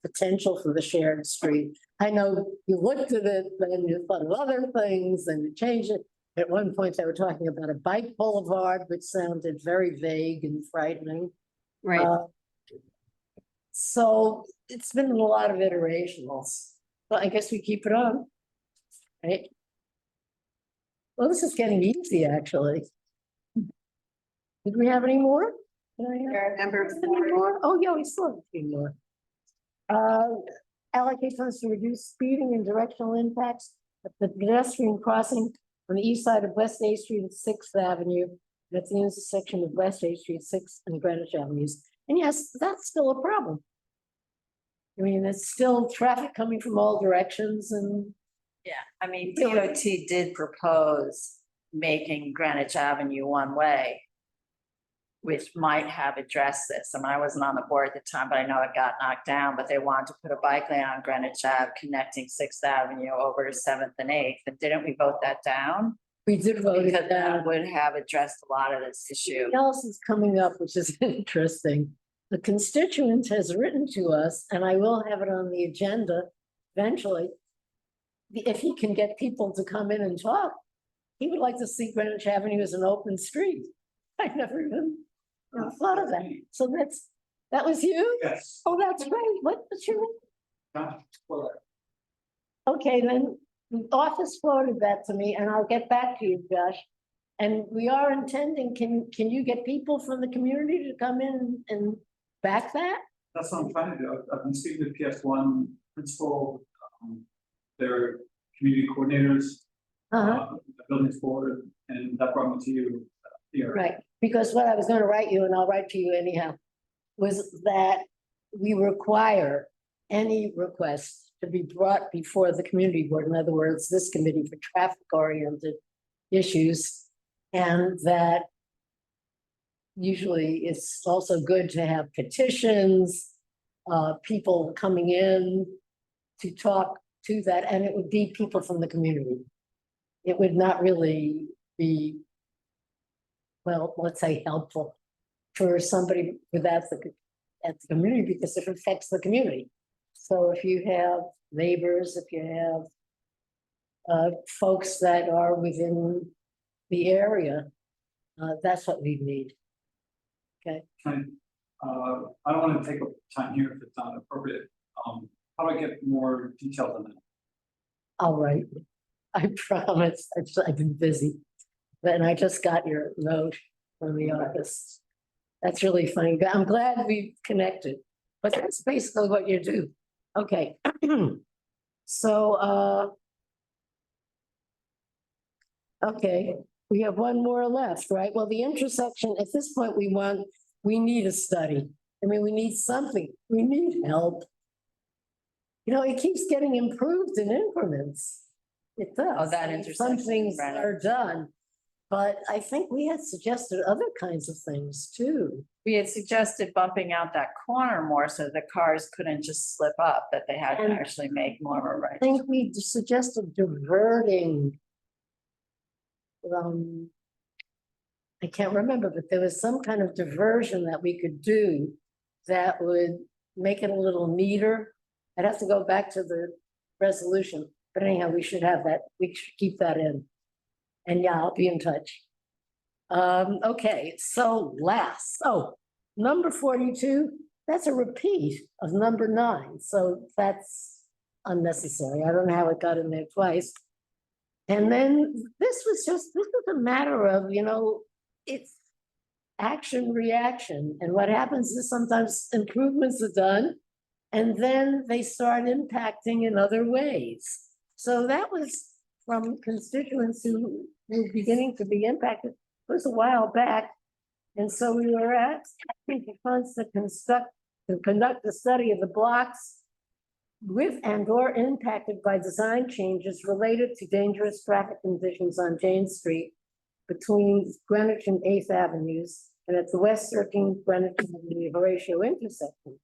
potential for the shared street. I know you looked at it, then you thought of other things and you changed it. At one point, they were talking about a bike boulevard, which sounded very vague and frightening. Right. So it's been a lot of iterations, but I guess we keep it on, right? Well, this is getting easy, actually. Did we have any more? There are a number of Any more? Oh, yeah, we still have a few more. Allocate funds to reduce speeding and directional impacts at the pedestrian crossing on the east side of West 8th Street and 6th Avenue. That's the intersection of West 8th Street, 6th and Greenwich Avenues. And yes, that's still a problem. I mean, it's still traffic coming from all directions and. Yeah, I mean, DOT did propose making Greenwich Avenue one way, which might have addressed this. I mean, I wasn't on the board at the time, but I know it got knocked down, but they wanted to put a bike lane on Greenwich Ave connecting 6th Avenue over to 7th and 8th. And didn't we vote that down? We did vote Because it that down. would have addressed a lot of this issue. Something else is coming up, which is interesting. The constituent has written to us, and I will have it on the agenda eventually. If he can get people to come in and talk, he would like to see Greenwich Avenue as an open street. I never even thought of that. So that was you? Yes. Oh, that's great. What's your name? Well, Okay, then the office forwarded that to me, and I'll get back to you, Josh. And we are intending, can you get people from the community to come in and back that? That's what I'm trying to do. I've been speaking to PS1 principal, their community coordinators, the buildings board, and that brought me to you here. Right, because what I was gonna write you, and I'll write to you anyhow, was that we require any request to be brought before the community board, in other words, this committee for traffic-oriented issues, and that usually it's also good to have petitions, people coming in to talk to that, and it would be people from the community. It would not really be, well, let's say helpful for somebody without at the community, because it affects the community. So if you have neighbors, if you have folks that are within the area, that's what we need. Okay. Fine. I don't want to take up time here if it's not appropriate. How do I get more details on that? All right, I promise. I've been busy, but I just got your note from the office. That's really funny. I'm glad we connected, but that's basically what you do. Okay. So, okay, we have one more left, right? Well, the intersection, at this point, we need a study. I mean, we need something. We need help. You know, it keeps getting improved in increments. It does. Oh, that I mean, intersection, some things right. are done, but I think we had suggested other kinds of things too. We had suggested bumping out that corner more so the cars couldn't just slip up, that they had to And actually make more of a right. I think we suggested diverting. I can't remember, but there was some kind of diversion that we could do that would make it a little neater. I'd have to go back to the resolution, but anyhow, we should have that. We should keep that in. And yeah, I'll be in touch. Okay, so number 42, that's a repeat of number 9, so that's unnecessary. I don't know how it got in there twice. And then this was a matter of, you know, it's action, reaction. And what happens is sometimes improvements are done and then they start impacting in other ways. So that was from constituents who were beginning to be impacted. It was a while back. And so we were asking for funds to conduct a study of the blocks with and/or impacted by design changes related to dangerous traffic conditions on Jane Street between Greenwich and 8th Avenues and at the West 13th Greenwich Avenue Horatio intersection,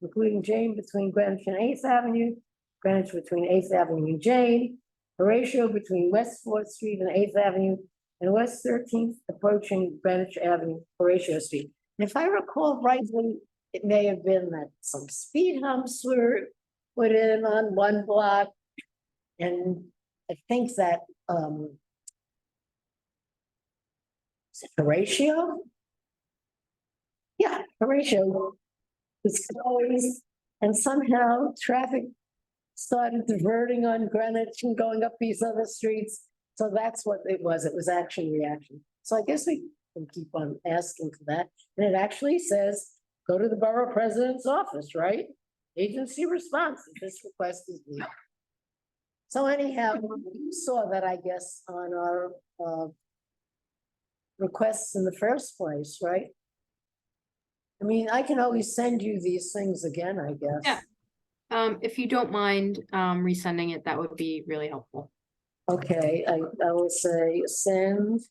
including Jane between Greenwich and 8th Avenue, Greenwich between 8th Avenue and Jane, Horatio between West 4th Street and 8th Avenue, and West 13th approaching Greenwich Avenue, Horatio Street. And if I recall rightly, it may have been that some speed humps were put in on one block. And I think that, is it Horatio? Yeah, Horatio was closed and somehow traffic started diverting on Greenwich and going up these other streets. So that's what it was. It was action reaction. So I guess we can keep on asking for that. And it actually says, go to the borough president's office, right? Agency response if this request is needed. So anyhow, you saw that, I guess, on our requests in the first place, right? I mean, I can always send you these things again, I guess. Yeah. If you don't mind resending it, that would be really helpful. Okay, I will say send.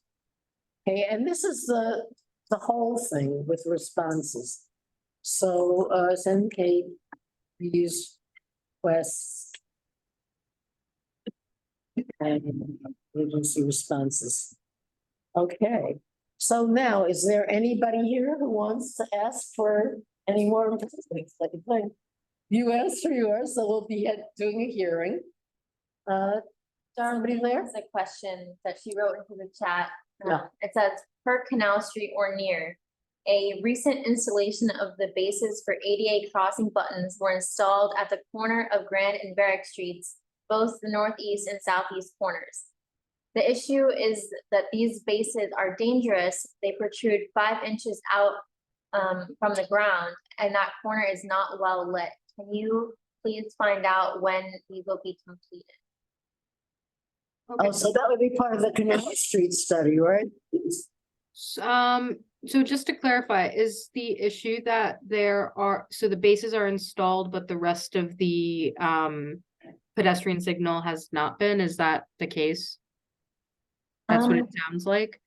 Okay, and this is the whole thing with responses. So send Kate these requests and agency responses. Okay, so now is there anybody here who wants to ask for any more? You asked for yours, so we'll be doing a hearing. Somebody there? There's a question that she wrote into the chat. Yeah. It says, per Canal Street or near, a recent installation of the bases for ADA crossing buttons were installed at the corner of Grand and Barrack Streets, both the northeast and southeast corners. The issue is that these bases are dangerous. They protrude 5 inches out from the ground, and that corner is not well lit. Can you please find out when these will be completed? Oh, so that would be part of the Canal Street study, right? So just to clarify, is the issue that so the bases are installed, but the rest of the pedestrian signal has not been? Is that the case? That's what it sounds like.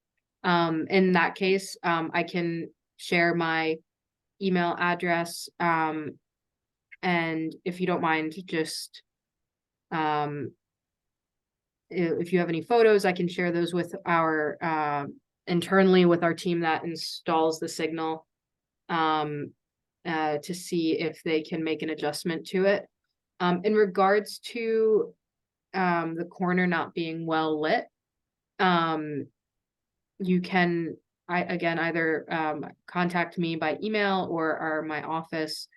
In that case, I can share my email address. And if you don't mind, just if you have any photos, I can share those with our internally with our team that installs the signal to see if they can make an adjustment to it. In regards to the corner not being well lit, you can again either contact me by email or my office,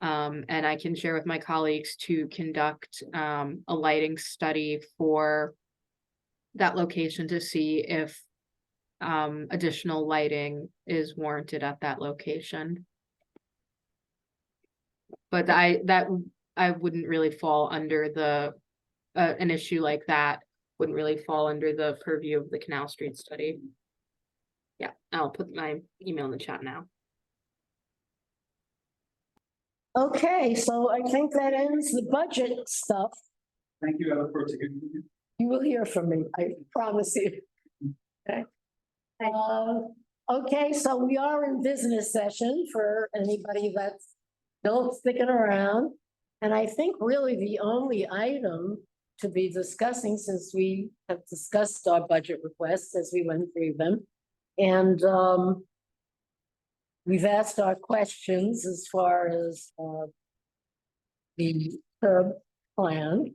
and I can share with my colleagues to conduct a lighting study for that location to see if additional lighting is warranted at that location. But I wouldn't really fall under the an issue like that wouldn't really fall under the purview of the Canal Street study. Yeah, I'll put my email in the chat now. Okay, so I think that ends the budget stuff. Thank you, I look forward to hearing from you. You will hear from me, I promise you. Okay. Okay, so we are in business session for anybody that's still sticking around. And I think really the only item to be discussing, since we have discussed our budget requests as we went through them. And we've asked our questions as far as the curb plan.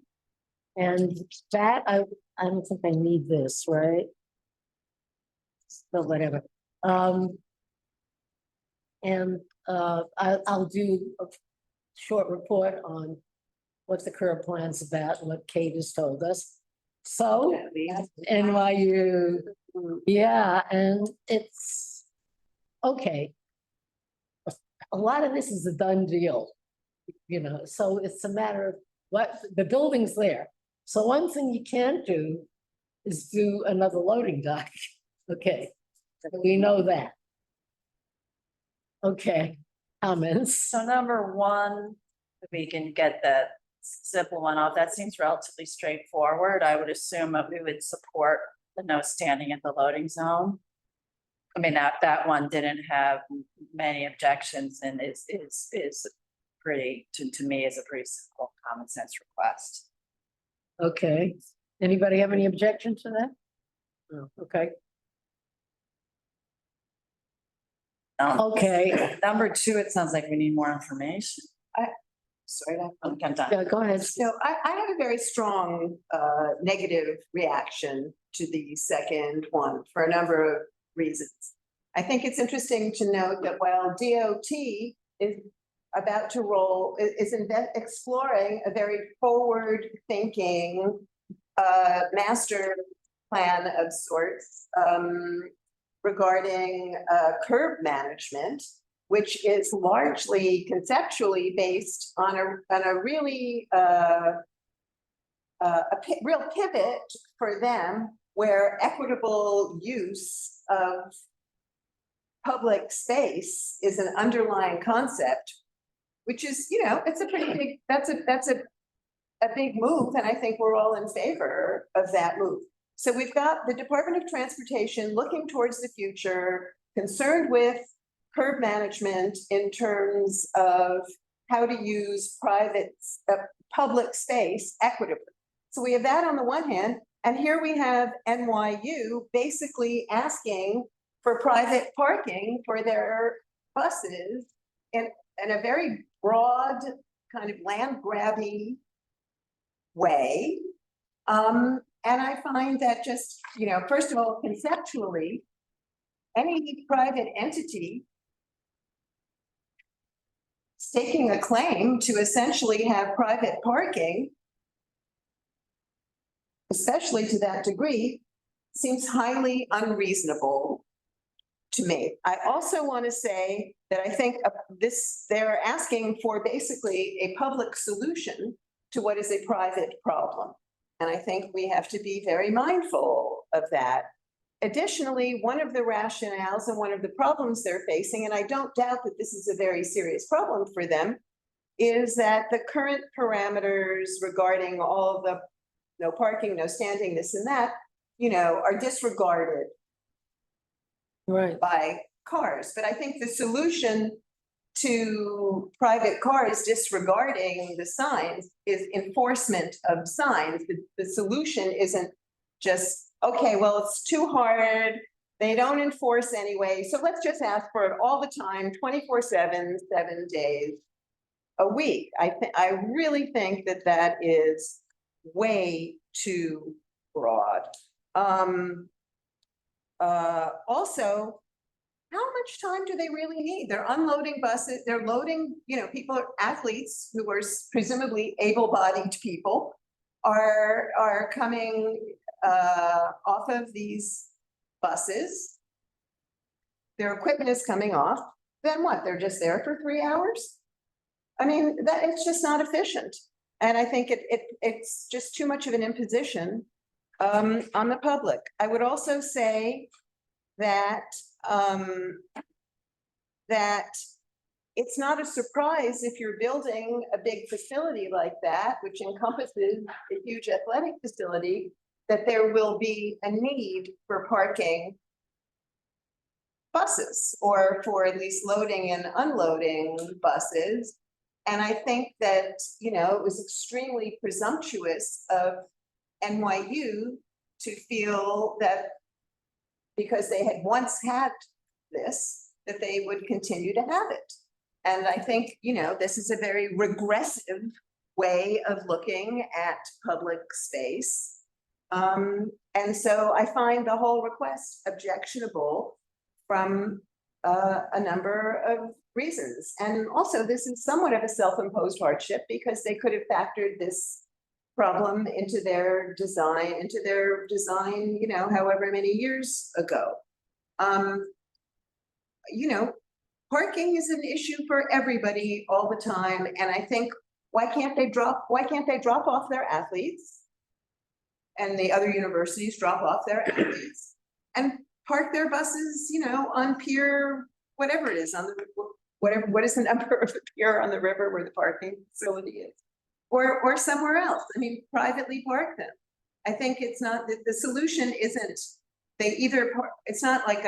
And that, I don't think I need this, right? So whatever. I'll do a short report on what the current plan's about and what Kate has told us. So NYU, yeah, and it's okay. A lot of this is a done deal, you know, so it's a matter of what the building's there. So one thing you can't do is do another loading dock. Okay, we know that. Okay, comments? So number one, if we can get that simple one off, that seems relatively straightforward. I would assume that we would support the no standing in the loading zone. I mean, that one didn't have many objections and is pretty, to me, is a pretty simple common sense request. Okay, anybody have any objection to that? No, okay. Okay. Number two, it sounds like we need more information. Sorry, I'm done. Yeah, go ahead. So I have a very strong negative reaction to the second one for a number of reasons. I think it's interesting to note that while DOT is about to exploring a very forward-thinking master plan of sorts regarding curb management, which is largely conceptually based on a really real pivot for them, where equitable use of public space is an underlying concept, which is, you know, it's a pretty big, that's a big move, and I think we're all in favor of that move. So we've got the Department of Transportation looking towards the future, concerned with curb management in terms of how to use public space equitably. So we have that on the one hand, and here we have NYU basically asking for private parking for their buses in a very broad kind of land grabby way. And I find that just, you know, first of all, conceptually, any private entity staking a claim to essentially have private parking, especially to that degree, seems highly unreasonable to me. I also want to say that I think they're asking for basically a public solution to what is a private problem. And I think we have to be very mindful of that. Additionally, one of the rationales and one of the problems they're facing, and I don't doubt that this is a very serious problem for them, is that the current parameters regarding all the no parking, no standing, this and that, are disregarded by cars. But I think the solution to private cars disregarding the signs is enforcement of signs. The solution isn't just, okay, well, it's too hard, they don't enforce anyway, so let's just ask for it all the time, 24/7, 7 days a week. I really think that is way too broad. Also, how much time do they really need? They're unloading buses, they're loading, people, athletes who are presumably able-bodied people are coming off of these buses. Their equipment is coming off. Then what? They're just there for 3 hours? I mean, it's just not efficient. And I think it's just too much of an imposition on the public. I would also say that it's not a surprise if you're building a big facility like that, which encompasses a huge athletic facility, that there will be a need for parking buses, or for at least loading and unloading buses. And I think that, it was extremely presumptuous of NYU to feel that because they had once had this, that they would continue to have it. And I think, this is a very regressive way of looking at public space. And so I find the whole request objectionable from a number of reasons. And also, this is somewhat of a self-imposed hardship because they could have factored this problem into their design, however many years ago. Parking is an issue for everybody all the time. And I think, why can't they drop off their athletes? And the other universities drop off their athletes and park their buses, on pier, whatever it is, on the, what is the number of the pier on the river where the parking facility is? Or somewhere else. I mean, privately park them. I think it's not, the solution isn't, it's not like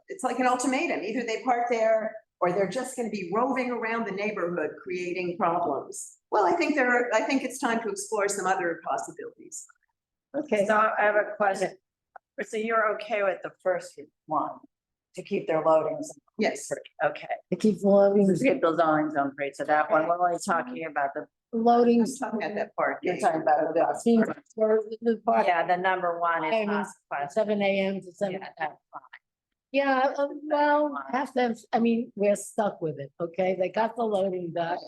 it's like an ultimatum. Either they park there or they're just going to be roving around the neighborhood creating problems. Well, I think it's time to explore some other possibilities. Okay, so I have a question. So you're okay with the first one, to keep their loadings? Yes. Okay. To keep loading. To keep the loadings on free. So that one, we're only talking about the. Loading. Talking about that part. You're talking about the. Yeah, the number one is not. 7 a.m. to 7. Yeah, that's fine. Yeah, we're stuck with it, okay? They got the loading dock.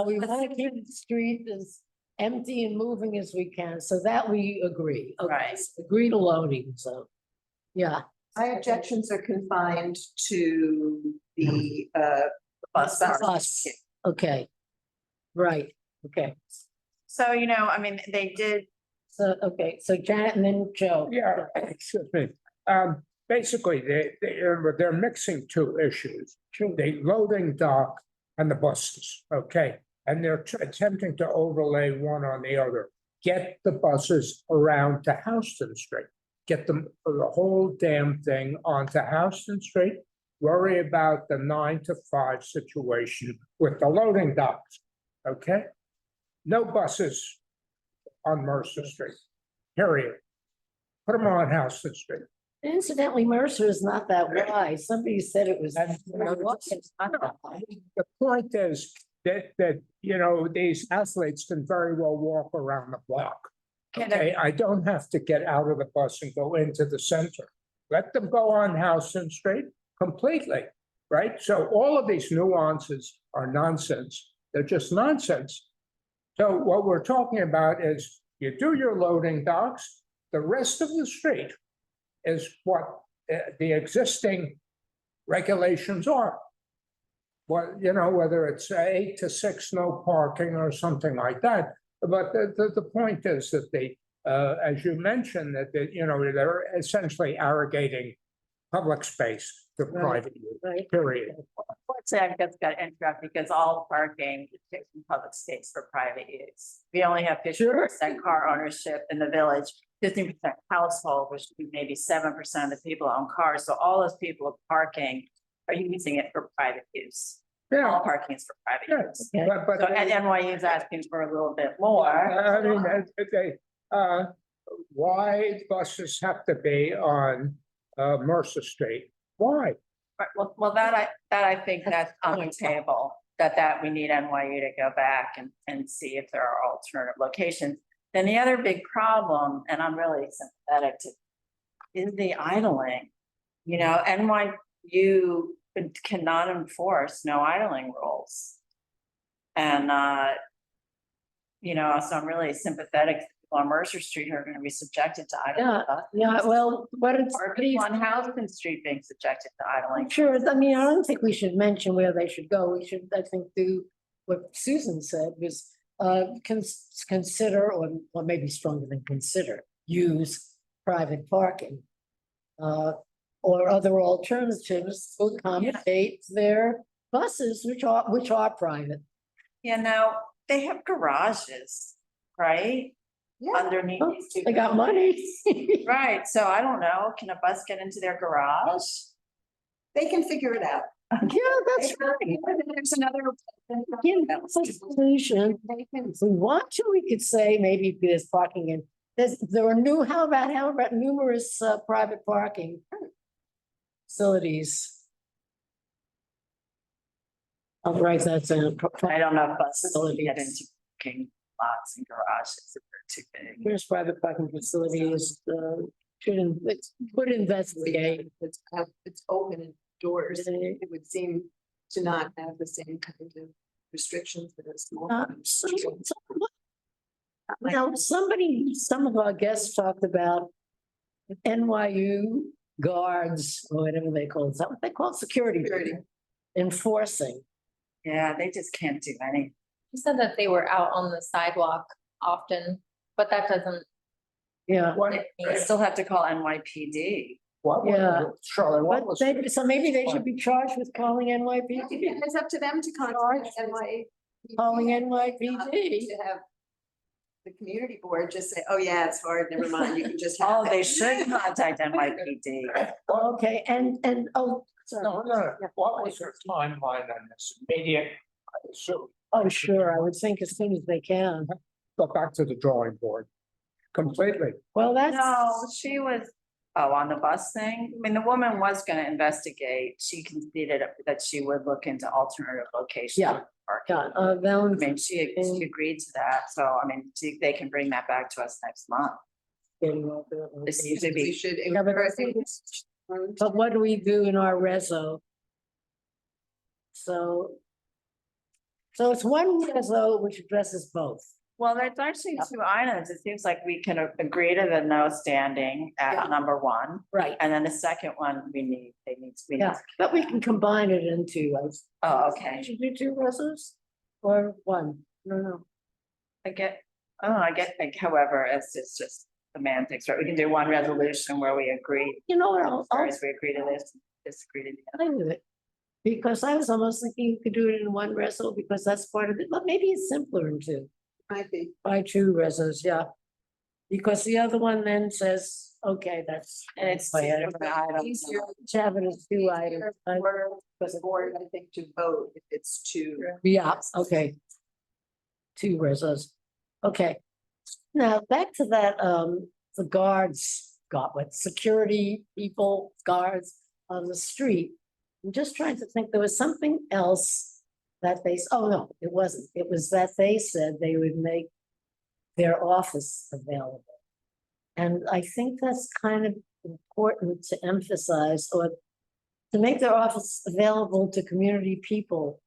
We want to keep the street as empty and moving as we can, so that we agree. Okay, Right. so agree to loading, so, yeah. My objections are confined to the bus. Okay. Right, okay. So, they did. So, okay, so Janet and then Joe. Yeah, excuse me. Basically, they're mixing two issues. The loading dock and the buses, okay? And they're attempting to overlay one on the other. Get the buses around to Houston Street. Get them, the whole damn thing onto Houston Street. Worry about the 9 to 5 situation with the loading docks, okay? No buses on Mercer Street, period. Put them on Houston Street. Incidentally, Mercer is not that wide. Somebody said it was. The point is that these athletes can very well walk around the block. Okay, I don't have to get out of the bus and go into the center. Let them go on Houston Street completely, right? So all of these nuances are nonsense. They're just nonsense. So what we're talking about is you do your loading docks, The rest of the street is what the existing regulations are. Well, you know, whether it's 8 to 6, no parking or something like that. But the point is that as you mentioned, that they're essentially arrogating public space to private use, period. Let's say I've just got to interrupt because all parking is taking public space for private use. We only have 50% car ownership in the village, 15% household, which would be maybe 7% of the people own cars. So all those people parking are using it for private use. Yeah. All parking is for private use. But So and NYU is asking for a little bit more. I mean, why buses have to be on Mercer Street? Why? Right, well, that I think that's on the table, that we need NYU to go back and see if there are alternative locations. Then the other big problem, and I'm really sympathetic to, is the idling. You know, NYU cannot enforce no idling rules. And so I'm really sympathetic to people on Mercer Street who are going to be subjected to idling. Yeah, well, what it's. Or people on Houston Street being subjected to idling. Sure, I mean, I don't think we should mention where they should go. We should, I think, do what Susan said was consider, or maybe stronger than consider, use private parking. Or other alternatives to accommodate their buses, which are private. Yeah, now they have garages, right? Yeah. Underneath these two. They got money. Right, so I don't know, can a bus get into their garage? They can figure it out. Yeah, that's right. There's another. Yeah, that's a solution. If we want to, we could say maybe there's parking in, how about numerous private parking facilities. I'll write that down. I don't know if buses will get into parking lots and garages if they're too big. Here's private parking facilities, could investigate. It's open doors. It would seem to not have the same kind of restrictions that a small. Now, some of our guests talked about NYU guards, or whatever they call it, is that what they call it? Security. Enforcing. Yeah, they just can't do anything. You said that they were out on the sidewalk often, but that doesn't. Yeah. They still have to call NYPD. Yeah. Charlotte, what was? So maybe they should be charged with calling NYPD. It's up to them to contact NYPD. Calling NYPD. To have the community board just say, oh yeah, it's hard, never mind, you can just. Oh, they should contact NYPD. Okay, and sorry. No, what was your timeline on this? Immediate, I assume. Oh, sure, I would think as soon as they can. Go back to the drawing board. Completely. Well, that's. No, she was, on the bus thing, I mean, the woman was gonna investigate, she conceded that she would look into alternative locations. Yeah. I mean, she agreed to that, so I mean, they can bring that back to us next month. This used to be. We should. But what do we do in our reso? So it's one reso which addresses both. Well, there's actually two items. It seems like we can agree to the no standing at number one. Right. And then the second one, we need. But we can combine it into. Oh, okay. Should we do two resos or one? No. However, it's just semantics, right? We can do one resolution where we agree. You know what? As far as we agree to this, disagree to the other. I do it. Because I was almost thinking you could do it in one reso because that's part of it, but maybe it's simpler in two. Might be. By two resos, yeah. Because the other one then says, okay, that's. And it's Easier To have it as two items. for the board, I think, to vote if it's two. Yeah, okay. Two resos. Okay. Now, back to that, the guards got what security people, guards on the street. I'm just trying to think, there was something else that no, it wasn't. It was that they said they would make their office available. And I think that's kind of important to emphasize, or to make their office available to community people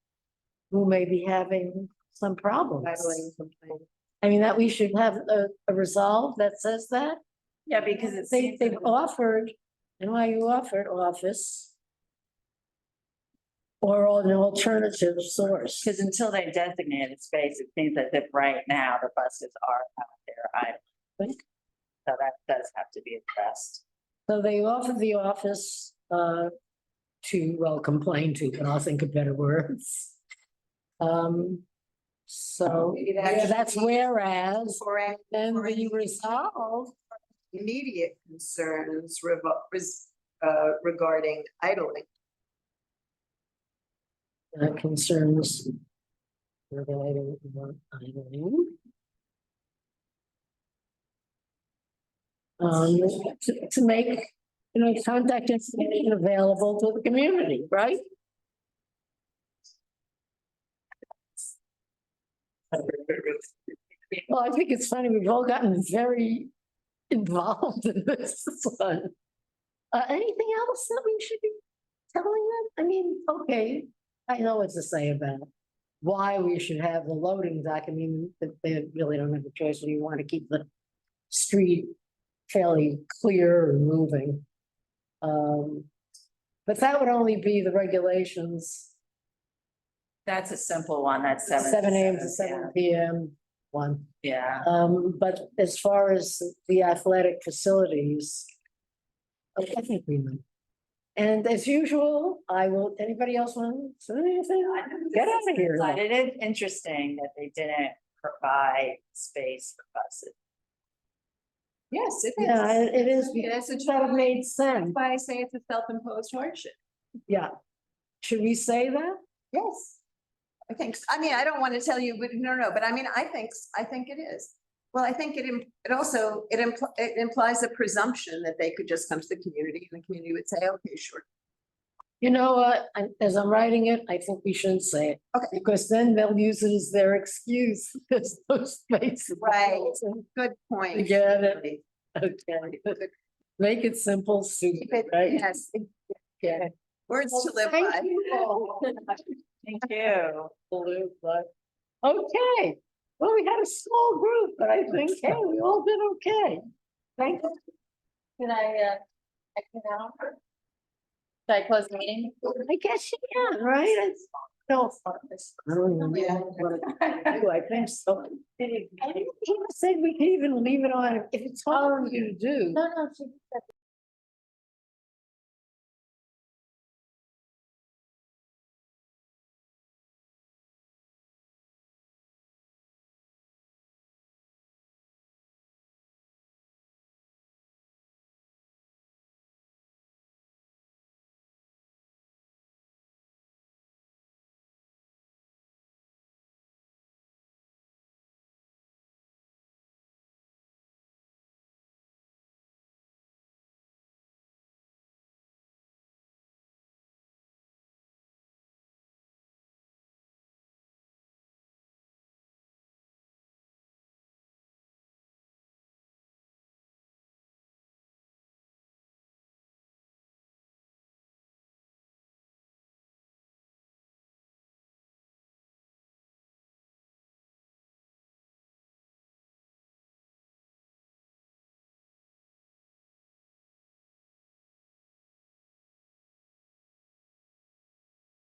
who may be having some problems. I mean, that we should have a resolve that says that. Yeah, because it's. they've offered, NYU offered office or an alternative source. Because until they designated space, it seems as if right now the buses are out there idling. So that does have to be addressed. So they offered the office complain to, but I'll think of better words. So yeah, that's whereas, then the resolve. Immediate concerns regarding idling. Concerns regarding idling. To make, contact information available to the community, right? Well, I think it's funny, we've all gotten very involved in this one. Anything else that we should be telling them? I mean, okay, I know what to say about why we should have the loading dock. I mean, they really don't have a choice when you want to keep the street fairly clear and moving. But that would only be the regulations. That's a simple one, that's 7 a.m. to 7 p.m. one. Yeah. But as far as the athletic facilities, I think we know. And as usual, anybody else want to say anything? Get out of here. But it is interesting that they didn't provide space for buses. Yes, it is. Yeah, it is. Yes, It would have made sense. That's why I say it's a self-imposed hardship. Yeah. Should we say that? Yes. I think, I mean, I don't want to tell you, but no, but I mean, I think it is. Well, I think it implies a presumption that they could just come to the community and the community would say, okay, sure. You know what? As I'm writing it, I think we shouldn't say it. Okay. Because then they'll use it as their excuse. There's no space. Right. Good point. You get it? Okay. Make it simple, stupid, right? Yes. Okay. Words to live Thank by. you all. Thank you. Okay, well, we had a small group, but I think, hey, we all did okay. Thank you. Can I exit out? Should I close the meeting? I guess you can, right? It's no fun. I don't know. Yeah. I think so. I didn't even say we could even leave it on if it's hard for you to do. No, she said.